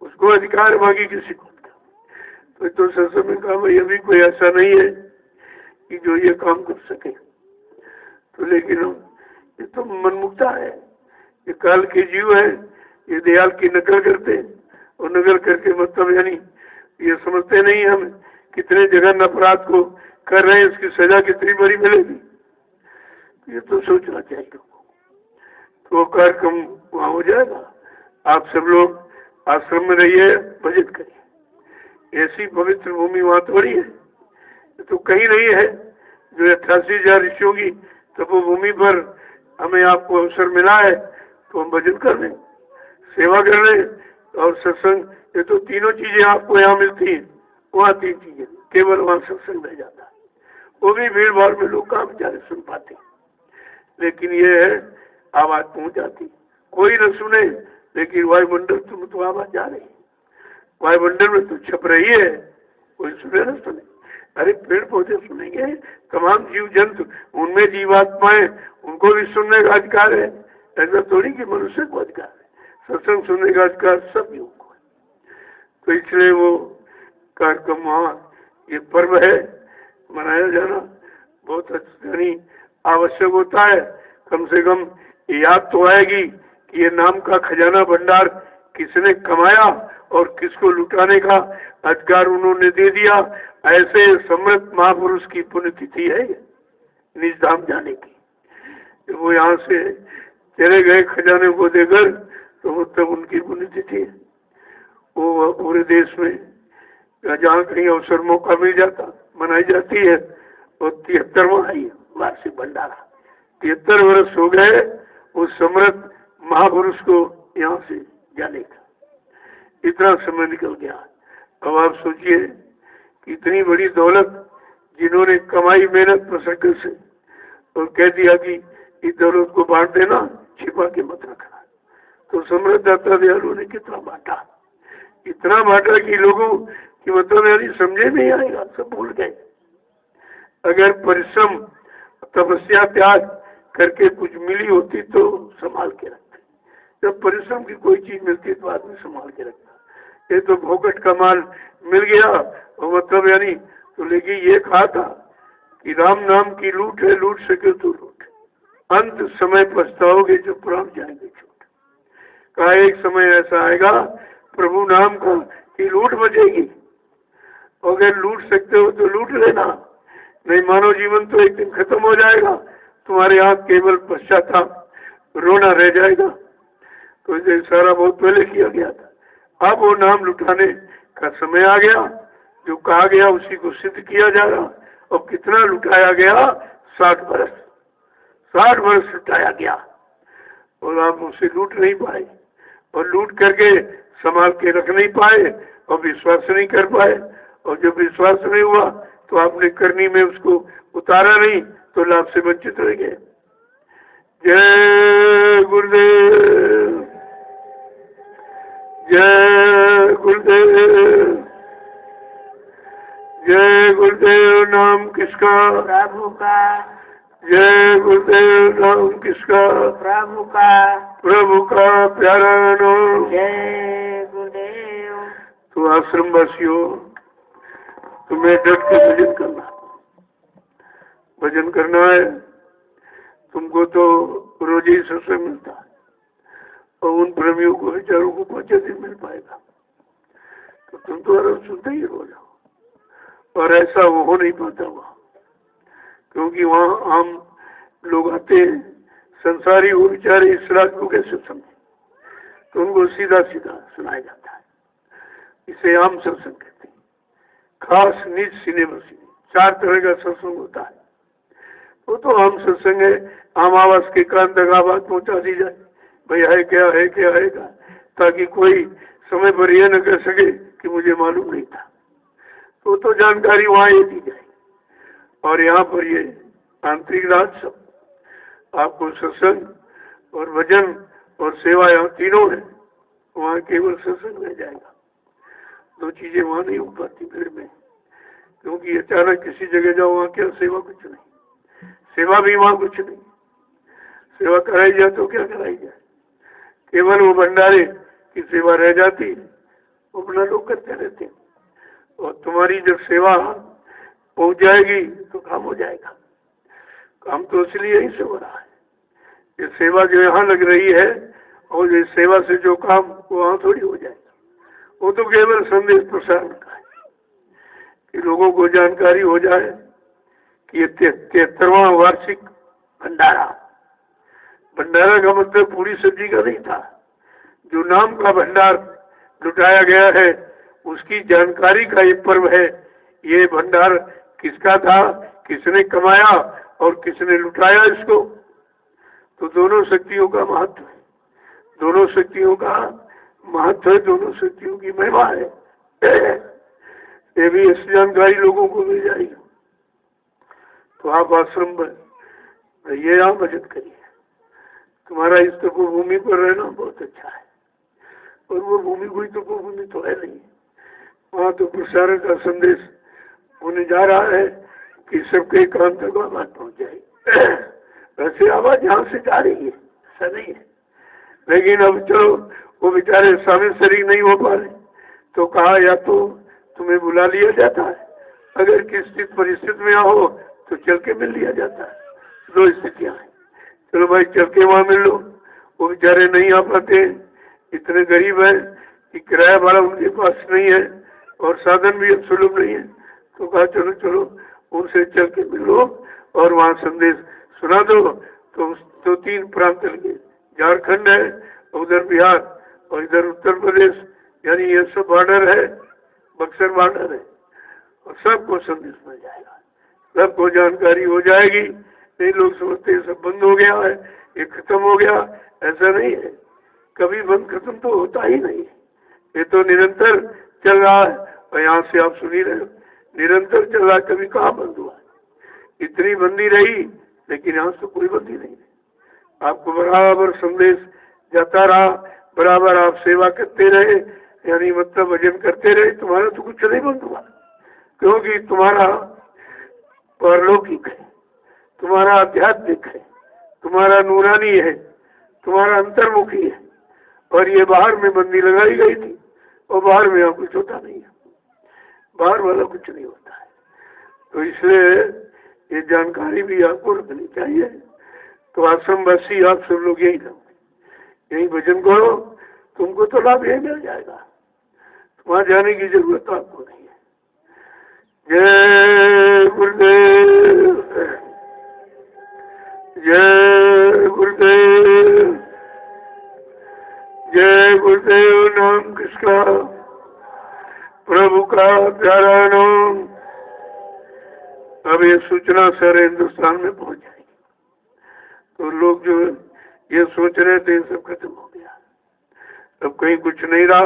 A: उसको अधिकार बाकी किसी को। तो सत्संग में कहा भाई अभी कोई ऐसा नहीं है कि जो ये काम कर सके। तो लेकिन ये तो मनमुक्ता है, ये काल के जीव है, ये दयाल की नकल करते हैं, और नकल करके मतलब यानी ये समझते नहीं हम कितने जघन्य अपराध को कर रहे हैं, इसकी सजा कितनी बड़ी मिलेगी, ये तो सोचना चाहिए। तो कार्यक्रम वहाँ हो जाएगा। आप सब लोग आश्रम में रहिए, भजन करिए। ऐसी पवित्र भूमि वहाँ थोड़ी है, तो कहीं नहीं है जो 88,000 ऋषियों की तपोभूमि पर हमें आपको अवसर मिला है, तो हम भजन कर लें, सेवा कर लें और सत्संग। ये तो तीनों चीजें आपको यहाँ मिलती हैं, वहाँ 3 चीजें, केवल वहाँ सत्संग रह जाता है। वो भी भीड़ भाड़ में लोग कहाँ बेचारे सुन पाते, लेकिन ये है आवाज पहुँच जाती। कोई न सुने लेकिन वायुमंडल तुम तो आवाज जा रही, वायुमंडल में तो छप रही है, कोई सुने न सुने। अरे पेड़ पौधे सुनेंगे, तमाम जीव जंतु, उनमें जीवात्माएं, उनको भी सुनने का अधिकार है। ऐसा थोड़ी कि मनुष्य को अधिकार है, सत्संग सुनने का अधिकार सब जीवों को है। तो इसलिए वो कार्यक्रम वहाँ ये पर्व है मनाया जाना बहुत यानी आवश्यक होता है। कम से कम याद तो आएगी कि ये नाम का खजाना भंडार किसने कमाया और किसको लुटाने का अधिकार उन्होंने दे दिया। ऐसे समृद्ध महापुरुष की पुण्यतिथि है निज धाम जाने की। वो यहाँ से चले गए खजाने को देकर, तो वो तब उनकी पुण्यतिथि है। वो पूरे देश में जहाँ कहीं अवसर मौका मिल जाता मनाई जाती है। और 73वां है वार्षिक भंडारा, 73 वर्ष हो गए उस समृद्ध महापुरुष को यहाँ से जाने का। इतना समय निकल गया। अब आप सोचिए कि इतनी बड़ी दौलत जिन्होंने कमाई मेहनत मशक्कत से, और कह दिया कि इस दौलत को बांट देना, छिपा के मत रखना। तो समृद्ध दाता दयालु ने कितना बांटा, इतना बांटा कि लोगों की मतलब यानी समझे नहीं आएगा, सब भूल गए। अगर परिश्रम तपस्या त्याग करके कुछ मिली होती तो संभाल के रखते। जब परिश्रम की कोई चीज मिलती तो आदमी संभाल के रखता। ये तो भोगट का माल मिल गया और मतलब यानी तो लेकिन ये कहा था कि राम नाम की लूट है, लूट सके तो लूट, अंत समय पछताओगे जब प्राण जाएंगे छूट। कहा एक समय ऐसा आएगा प्रभु नाम का कि लूट बचेगी, अगर लूट सकते हो तो लूट लेना, नहीं मानव जीवन तो एक दिन खत्म हो जाएगा, तुम्हारे हाथ केवल पश्चाताप रोना रह जाएगा। तो ये इशारा बहुत पहले किया गया था। अब वो नाम लुटाने का समय आ गया, जो कहा गया उसी को सिद्ध किया जा रहा। और कितना लुटाया गया, 60 वर्ष लुटाया गया, और आप उसे लूट नहीं पाए, और लूट करके संभाल के रख नहीं पाए, और विश्वास नहीं कर पाए। और जब विश्वास नहीं हुआ तो आपने करनी में उसको उतारा नहीं, तो लाभ से वंचित रह गए। जय गुरुदेव, जय गुरुदेव, जय गुरुदेव। नाम किसका?
B: प्रभु का।
A: जय गुरुदेव। नाम किसका?
B: प्रभु का।
A: प्रभु का प्यारा नाम।
B: जय गुरुदेव।
A: तो आश्रम वासियों, तुम्हें डट के भजन करना, भजन करना है। तुमको तो रोज ही सत्संग मिलता है, और उन प्रेमियों को विचारों को 5 दिन मिल पाएगा। तो तुम तो रोज सुनते ही रोज हो, और ऐसा वो हो नहीं पाता वहाँ, क्योंकि वहाँ आम लोग आते हैं, संसारी वो बेचारे इस रात को कैसे समझे, तो उनको सीधा सीधा सुनाया जाता है। इसे आम सत्संग कहते हैं। खास निज सीने बसीने 4 तरह का सत्संग होता है। वो तो आम सत्संग है, आम आवाज के कान तक आवाज पहुंचा दी जाए, भाई है क्या है क्या है का, ताकि कोई समय पर यह न कर सके कि मुझे मालूम नहीं था। तो जानकारी वहाँ ये दी जाए। और यहाँ पर ये आंतरिक राज सब आपको सत्संग और भजन और सेवा यहाँ तीनों है। वहाँ केवल सत्संग रह जाएगा, दो चीजें वहाँ नहीं हो पाती भीड़ में, क्योंकि अचानक किसी जगह जाओ वहाँ क्या सेवा कुछ नहीं, सेवा भी वहाँ कुछ नहीं। सेवा कराई जाए तो क्या कराई जाए, केवल वो भंडारे की सेवा रह जाती है, वो अपना लोग करते रहते हैं। और तुम्हारी जब सेवा पहुंच जाएगी तो काम हो जाएगा। काम तो इसलिए यहीं से हो रहा है, ये सेवा जो यहाँ लग रही है और इस सेवा से जो काम वो वहाँ थोड़ी हो जाएगा। वो तो केवल संदेश प्रसारण का है कि लोगों को जानकारी हो जाए कि ये 73वां वार्षिक भंडारा, भंडारा का मतलब पूरी सब्जी का नहीं था, जो नाम का भंडार लुटाया गया है उसकी जानकारी का ये पर्व है। ये भंडार किसका था, किसने कमाया और किसने लुटाया इसको, तो दोनों शक्तियों का महत्व है, दोनों शक्तियों का महत्व है, दोनों शक्तियों की महिमा है। ये भी इस जानकारी लोगों को मिल जाएगी। तो आप आश्रम में ये यहाँ बचत करिए, तुम्हारा इस तपोभूमि पर रहना बहुत अच्छा है। और वो भूमि कोई तपोभूमि तो है नहीं, वहाँ तो प्रसारण का संदेश होने जा रहा है कि सबके कान तक आवाज पहुँच जाए। वैसे आवाज यहाँ से जा रही है, ऐसा नहीं है, लेकिन अब चलो वो बेचारे शामिल शरीक नहीं हो पा रहे, तो कहा या तो तुम्हें बुला लिया जाता है, अगर किसी परिस्थिति में आओ तो चल के मिल लिया जाता है। दो स्थितियाँ हैं, चलो भाई चल के वहाँ मिल लो। वो बेचारे नहीं आ पाते, इतने गरीब हैं कि किराया भाड़ा उनके पास नहीं है और साधन भी अब सुलभ नहीं है, तो कहा चलो चलो उनसे चल के मिलो और वहाँ संदेश सुना दो। तो 3 प्रांत लगे, झारखंड है, उधर बिहार और इधर उत्तर प्रदेश, यानी ये सब बॉर्डर है, बक्सर बॉर्डर है, और सबको संदेश मिल जाएगा, सबको जानकारी हो जाएगी। नहीं लोग समझते सब बंद हो गया है, ये खत्म हो गया, ऐसा नहीं है, कभी बंद खत्म तो होता ही नहीं है, ये तो निरंतर चल रहा है। और यहाँ से आप सुनी रहे हो निरंतर चल रहा है, कभी कहाँ बंद हुआ, इतनी बंदी रही लेकिन यहाँ से कोई बंदी नहीं है। आपको बराबर संदेश जाता रहा, बराबर आप सेवा करते रहे, यानी मतलब भजन करते रहे, तुम्हारा तो कुछ नहीं बंद हुआ, क्योंकि तुम्हारा परलौकिक है, तुम्हारा आध्यात्मिक है, तुम्हारा नूरानी है, तुम्हारा अंतर्मुखी है। और ये बाहर में बंदी लगाई गई थी और बाहर में यहाँ कुछ होता नहीं है, बाहर वाला कुछ नहीं होता है। तो इसलिए ये जानकारी भी आपको रखनी चाहिए। तो आश्रमवासी आप सब लोग यही करो, यही भजन करो, तुमको तो लाभ यही मिल जाएगा, वहाँ जाने की जरूरत आपको नहीं है। जय गुरुदेव, जय गुरुदेव, जय गुरुदेव। नाम किसका, प्रभु का प्यारा नाम। अब ये सूचना सारे हिंदुस्तान में पहुंच जाएगी, तो लोग जो ये सोच रहे थे सब खत्म हो गया, अब कहीं कुछ नहीं रहा।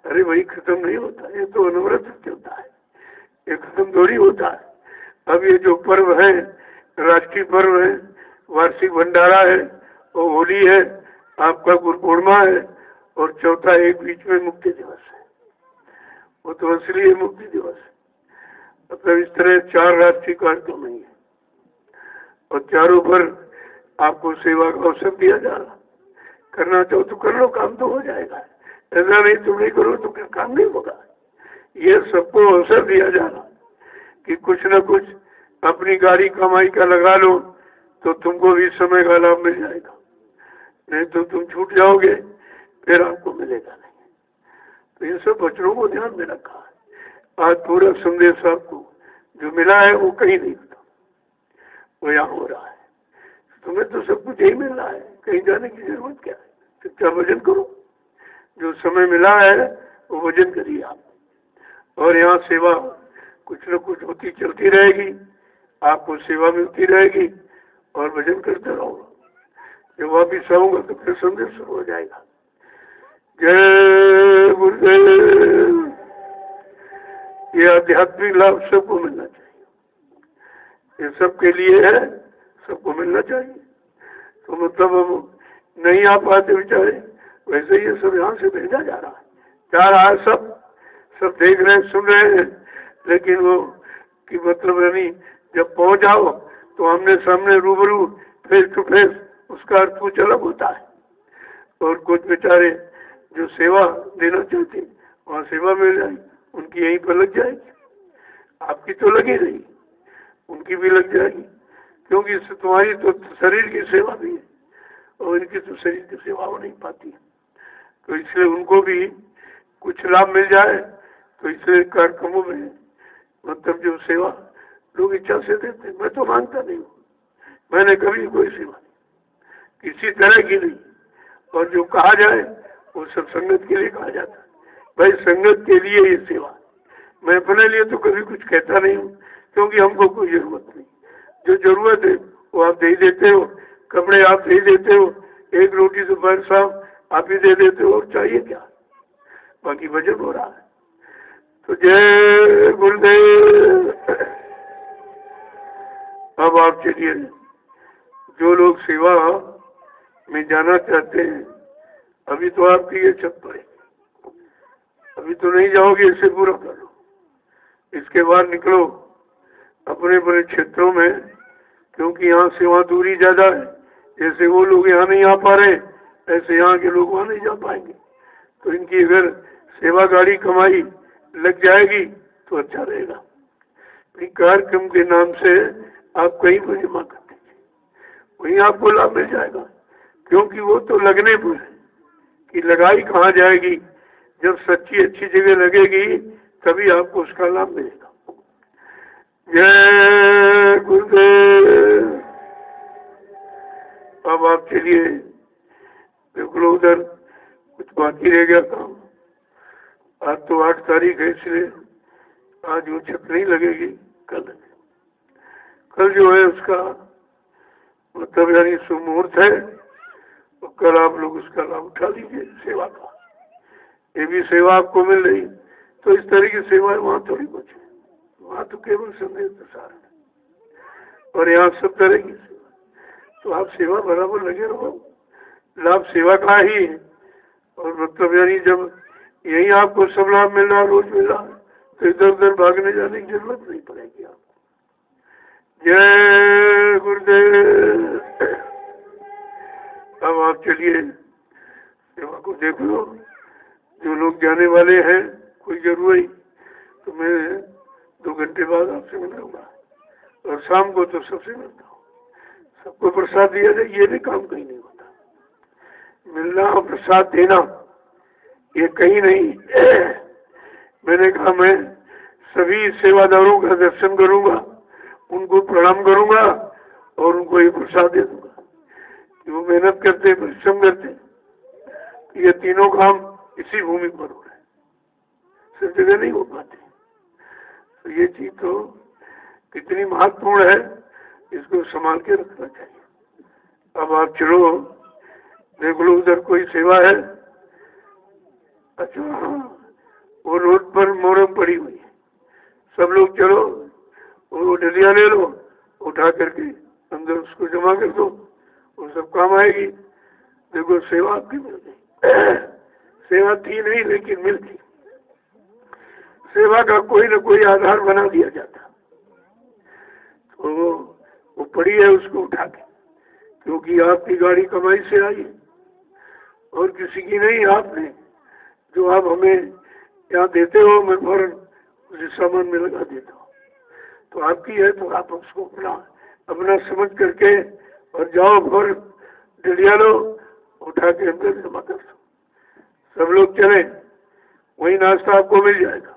A: अरे भाई खत्म नहीं होता, ये तो अनवरत चलता है, ये खत्म थोड़ी होता है। अब ये जो पर्व है, राष्ट्रीय पर्व है, वार्षिक भंडारा है, और होली है, आपका गुरु पूर्णिमा है, और चौथा एक बीच में मुक्ति दिवस है, वो तो असली मुक्ति दिवस है। मतलब इस तरह 4 राष्ट्रीय कार्यक्रम नहीं है, और चारों पर आपको सेवा का अवसर दिया जा रहा। करना चाहो तो कर लो, काम तो हो जाएगा, ऐसा नहीं तुम नहीं करो तो फिर काम नहीं होगा। ये सबको अवसर दिया जा रहा कि कुछ न कुछ अपनी गाड़ी कमाई का लगा लो, तो तुमको भी समय का लाभ मिल जाएगा, नहीं तो तुम छूट जाओगे, फिर आपको मिलेगा नहीं। तो इन सब वचनों को ध्यान में रखा है। आज पूरा संदेश आपको जो मिला है वो कहीं नहीं होता, वो यहाँ हो रहा है। तुम्हें तो सब कुछ यही मिल रहा है, कहीं जाने की जरूरत क्या है, चुपचाप भजन करो। जो समय मिला है वो भजन करिए आप, और यहाँ सेवा कुछ न कुछ होती चलती रहेगी, आपको सेवा मिलती रहेगी, और भजन करते रहूँगा। जब वापिस आऊंगा तो फिर संदेश शुरू हो जाएगा। जय गुरुदेव। ये आध्यात्मिक लाभ सबको मिलना चाहिए, ये सबके लिए है, सबको मिलना चाहिए। तो मतलब हम नहीं आ पाते बेचारे, वैसे ये सब यहाँ से भेजा जा रहा है, जा रहा है, सब देख रहे हैं, सुन रहे हैं, लेकिन वो कि मतलब नहीं, जब पहुंच जाओ तो आमने सामने रूबरू फेस टू फेस उसका अर्थ कुछ अलग होता है। और कुछ बेचारे जो सेवा देना चाहते वहाँ सेवा मिल जाएगी, उनकी यहीं पर लग जाएगी, आपकी तो लगी नहीं, उनकी भी लग जाएगी, क्योंकि तुम्हारी तो शरीर की सेवा भी है और इनकी तो शरीर की सेवा हो नहीं पाती। तो इसलिए उनको भी कुछ लाभ मिल जाए, तो इसलिए कार्यक्रमों में मतलब जो सेवा लोग इच्छा से देते, मैं तो मानता नहीं हूँ, मैंने कभी कोई सेवा किसी तरह की नहीं। और जो कहा जाए वो सब संगत के लिए कहा जाता है, भाई संगत के लिए ये सेवा। मैं अपने लिए तो कभी कुछ कहता नहीं हूँ, क्योंकि हमको कोई जरूरत नहीं, जो जरूरत है वो आप दे ही देते हो, कपड़े आप दे ही देते हो, एक रोटी दोपहर शाम आप ही दे देते हो, और चाहिए क्या, बाकी भजन हो रहा है। तो जय गुरुदेव। अब आप चलिए, जो लोग सेवा में जाना चाहते हैं, अभी तो आपकी ये छत पर है, अभी तो नहीं जाओगे, इसे पूरा कर लो, इसके बाद निकलो अपने बड़े क्षेत्रों में, क्योंकि यहाँ से वहाँ दूरी ज्यादा है। जैसे वो लोग यहाँ नहीं आ पा रहे, ऐसे यहाँ के लोग वहाँ नहीं जा पाएंगे। तो इनकी अगर सेवा गाड़ी कमाई लग जाएगी तो अच्छा रहेगा। कार्यक्रम के नाम से आप कहीं पर जमा कर दीजिए, वहीं आपको लाभ मिल जाएगा, क्योंकि वो तो लगने पर है कि लगाई कहाँ जाएगी, जब सच्ची अच्छी जगह लगेगी तभी आपको उसका लाभ मिलेगा। जय गुरुदेव। अब आप चलिए, बिल्कुल उधर कुछ बाकी रह गया काम। आज तो 8 तारीख है, इसलिए आज वो छत नहीं लगेगी, कल जो है उसका मतलब यानी सुमुहूर्त है, तो कल आप लोग उसका लाभ उठा लीजिए सेवा का। ये भी सेवा आपको मिल रही, तो इस तरह की सेवाएं वहाँ थोड़ी कुछ है, वहाँ तो केवल संदेश प्रसारण है, और यहाँ सब तरह की सेवा। तो आप सेवा बराबर लगे रहो, लाभ सेवा का ही है। और मतलब यानी जब यही आपको सब लाभ मिल रहा, रोज मिल रहा, तो इधर उधर भागने जाने की जरूरत नहीं पड़ेगी आपको। जय गुरुदेव। अब आप चलिए, सेवा को देख लो। जो लोग जाने वाले हैं, कोई जरूरी, तो मैं 2 घंटे बाद आपसे मिलूंगा, और शाम को तो सबसे मिलता हूँ। सबको प्रसाद दिया जाए, ये भी काम कहीं नहीं होता। मिलना और प्रसाद देना ये कहीं नहीं। मैंने कहा मैं सभी सेवादारों का दर्शन करूंगा, उनको प्रणाम करूंगा और उनको ये प्रसाद दे दूंगा कि वो मेहनत करते, परिश्रम करते। ये तीनों काम इसी भूमि पर हो रहे हैं, सब जगह नहीं हो पाते। तो ये चीज तो कितनी महत्वपूर्ण है, इसको संभाल के रखना चाहिए। अब आप चलो, देख लो उधर कोई सेवा है। अच्छा हाँ, वो रोड पर मोरम पड़ी हुई है, सब लोग चलो, वो डलिया ले लो, उठा करके अंदर उसको जमा कर दो, वो सब काम आएगी। देखो सेवा आपकी मिल गई। सेवा थी नहीं लेकिन मिल गई। सेवा का कोई न कोई आधार बना दिया जाता, तो वो पड़ी है, उसको उठा के, क्योंकि आपकी गाड़ी कमाई से आई और किसी की नहीं। आपने जो आप हमें यहाँ देते हो, मैं फौरन उसी सामान में लगा देता हूँ, तो आपकी है, तो आप उसको अपना समझ करके और जाओ, फौरन डलिया लो, उठा के अंदर जमा कर दो। सब लोग चले, वही नाश्ता आपको मिल जाएगा।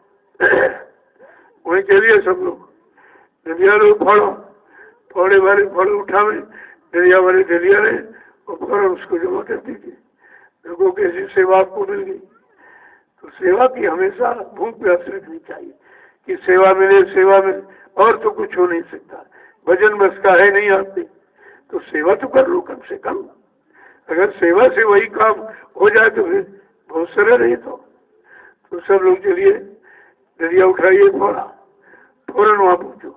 A: वही चलिए सब लोग, डलिया लो, फोड़े वाले फोड़े उठावे, डलिया वाले डलिया ले, और फौरन उसको जमा कर दीजिए। देखो कैसी सेवा आपको मिल गई। तो सेवा की हमेशा भूख प्यास रखनी चाहिए कि सेवा मिले, सेवा मिले, और तो कुछ हो नहीं सकता। भजन बस का है नहीं आपसे, तो सेवा तो कर लो कम से कम। अगर सेवा से वही काम हो जाए तो फिर बहुत सरल है। तो सब लोग चलिए दरिया उठाइए, फौरन वहाँ पहुँचो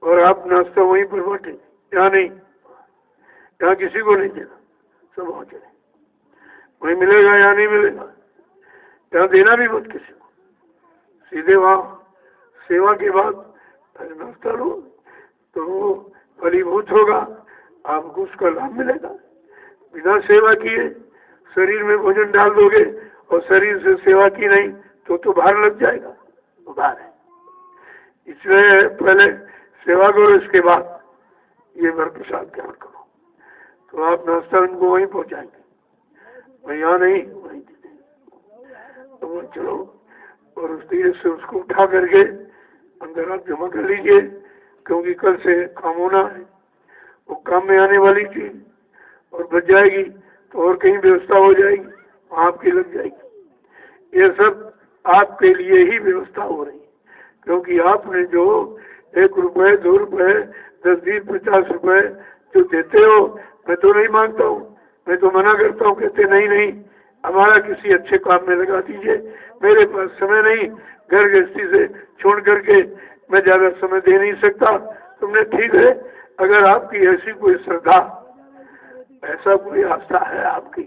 A: और आप नाश्ता वहीं पर बांटे, यहाँ नहीं, यहाँ किसी को नहीं देना, सब वहाँ चले, वहीं मिलेगा, यहाँ नहीं मिलेगा, यहाँ देना भी मत किसी को, सीधे वहाँ सेवा के बाद पहले नाश्ता लो तो वो फलीभूत होगा, आपको उसका लाभ मिलेगा। बिना सेवा किए शरीर में भोजन डाल दोगे और शरीर से सेवा की नहीं तो भार लग जाएगा, तो भार है। इसलिए पहले सेवा करो, इसके बाद ये वर प्रसाद ग्रहण करो। तो आप नाश्ता उनको वहीं पहुंचाएंगे, वहीं यहाँ नहीं, वहीं दे देंगे। तो वो चलो और उस धीरे से उसको उठा करके अंदर आप जमा कर लीजिए, क्योंकि कल से काम होना है, वो काम में आने वाली चीज और बच जाएगी तो और कहीं व्यवस्था हो जाएगी, आपकी लग जाएगी। ये सब आपके लिए ही व्यवस्था हो रही है, क्योंकि आपने जो 1 रुपये 2 रुपये 10 20 50 रुपये जो देते हो, मैं तो नहीं मांगता हूँ, मैं तो मना करता हूँ, कहते नहीं हमारा किसी अच्छे काम में लगा दीजिए, मेरे पास समय नहीं, घर गृहस्थी से छोड़ करके मैं ज्यादा समय दे नहीं सकता। तुमने ठीक है, अगर आपकी ऐसी कोई श्रद्धा, ऐसा कोई आस्था है आपकी,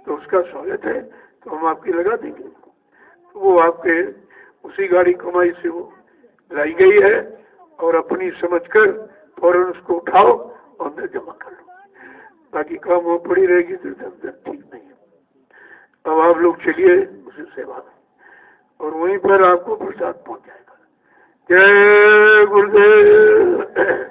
A: तो उसका स्वागत है, तो हम आपकी लगा देंगे। तो वो आपके उसी गाड़ी कमाई से वो लाई गई है और अपनी समझकर फौरन उसको उठाओ और अंदर जमा कर लो, बाकी काम वो पड़ी रहेगी तो ठीक नहीं है। अब आप लोग चलिए उसी सेवा में और वहीं पर आपको प्रसाद पहुंच जाएगा। जय गुरुदेव।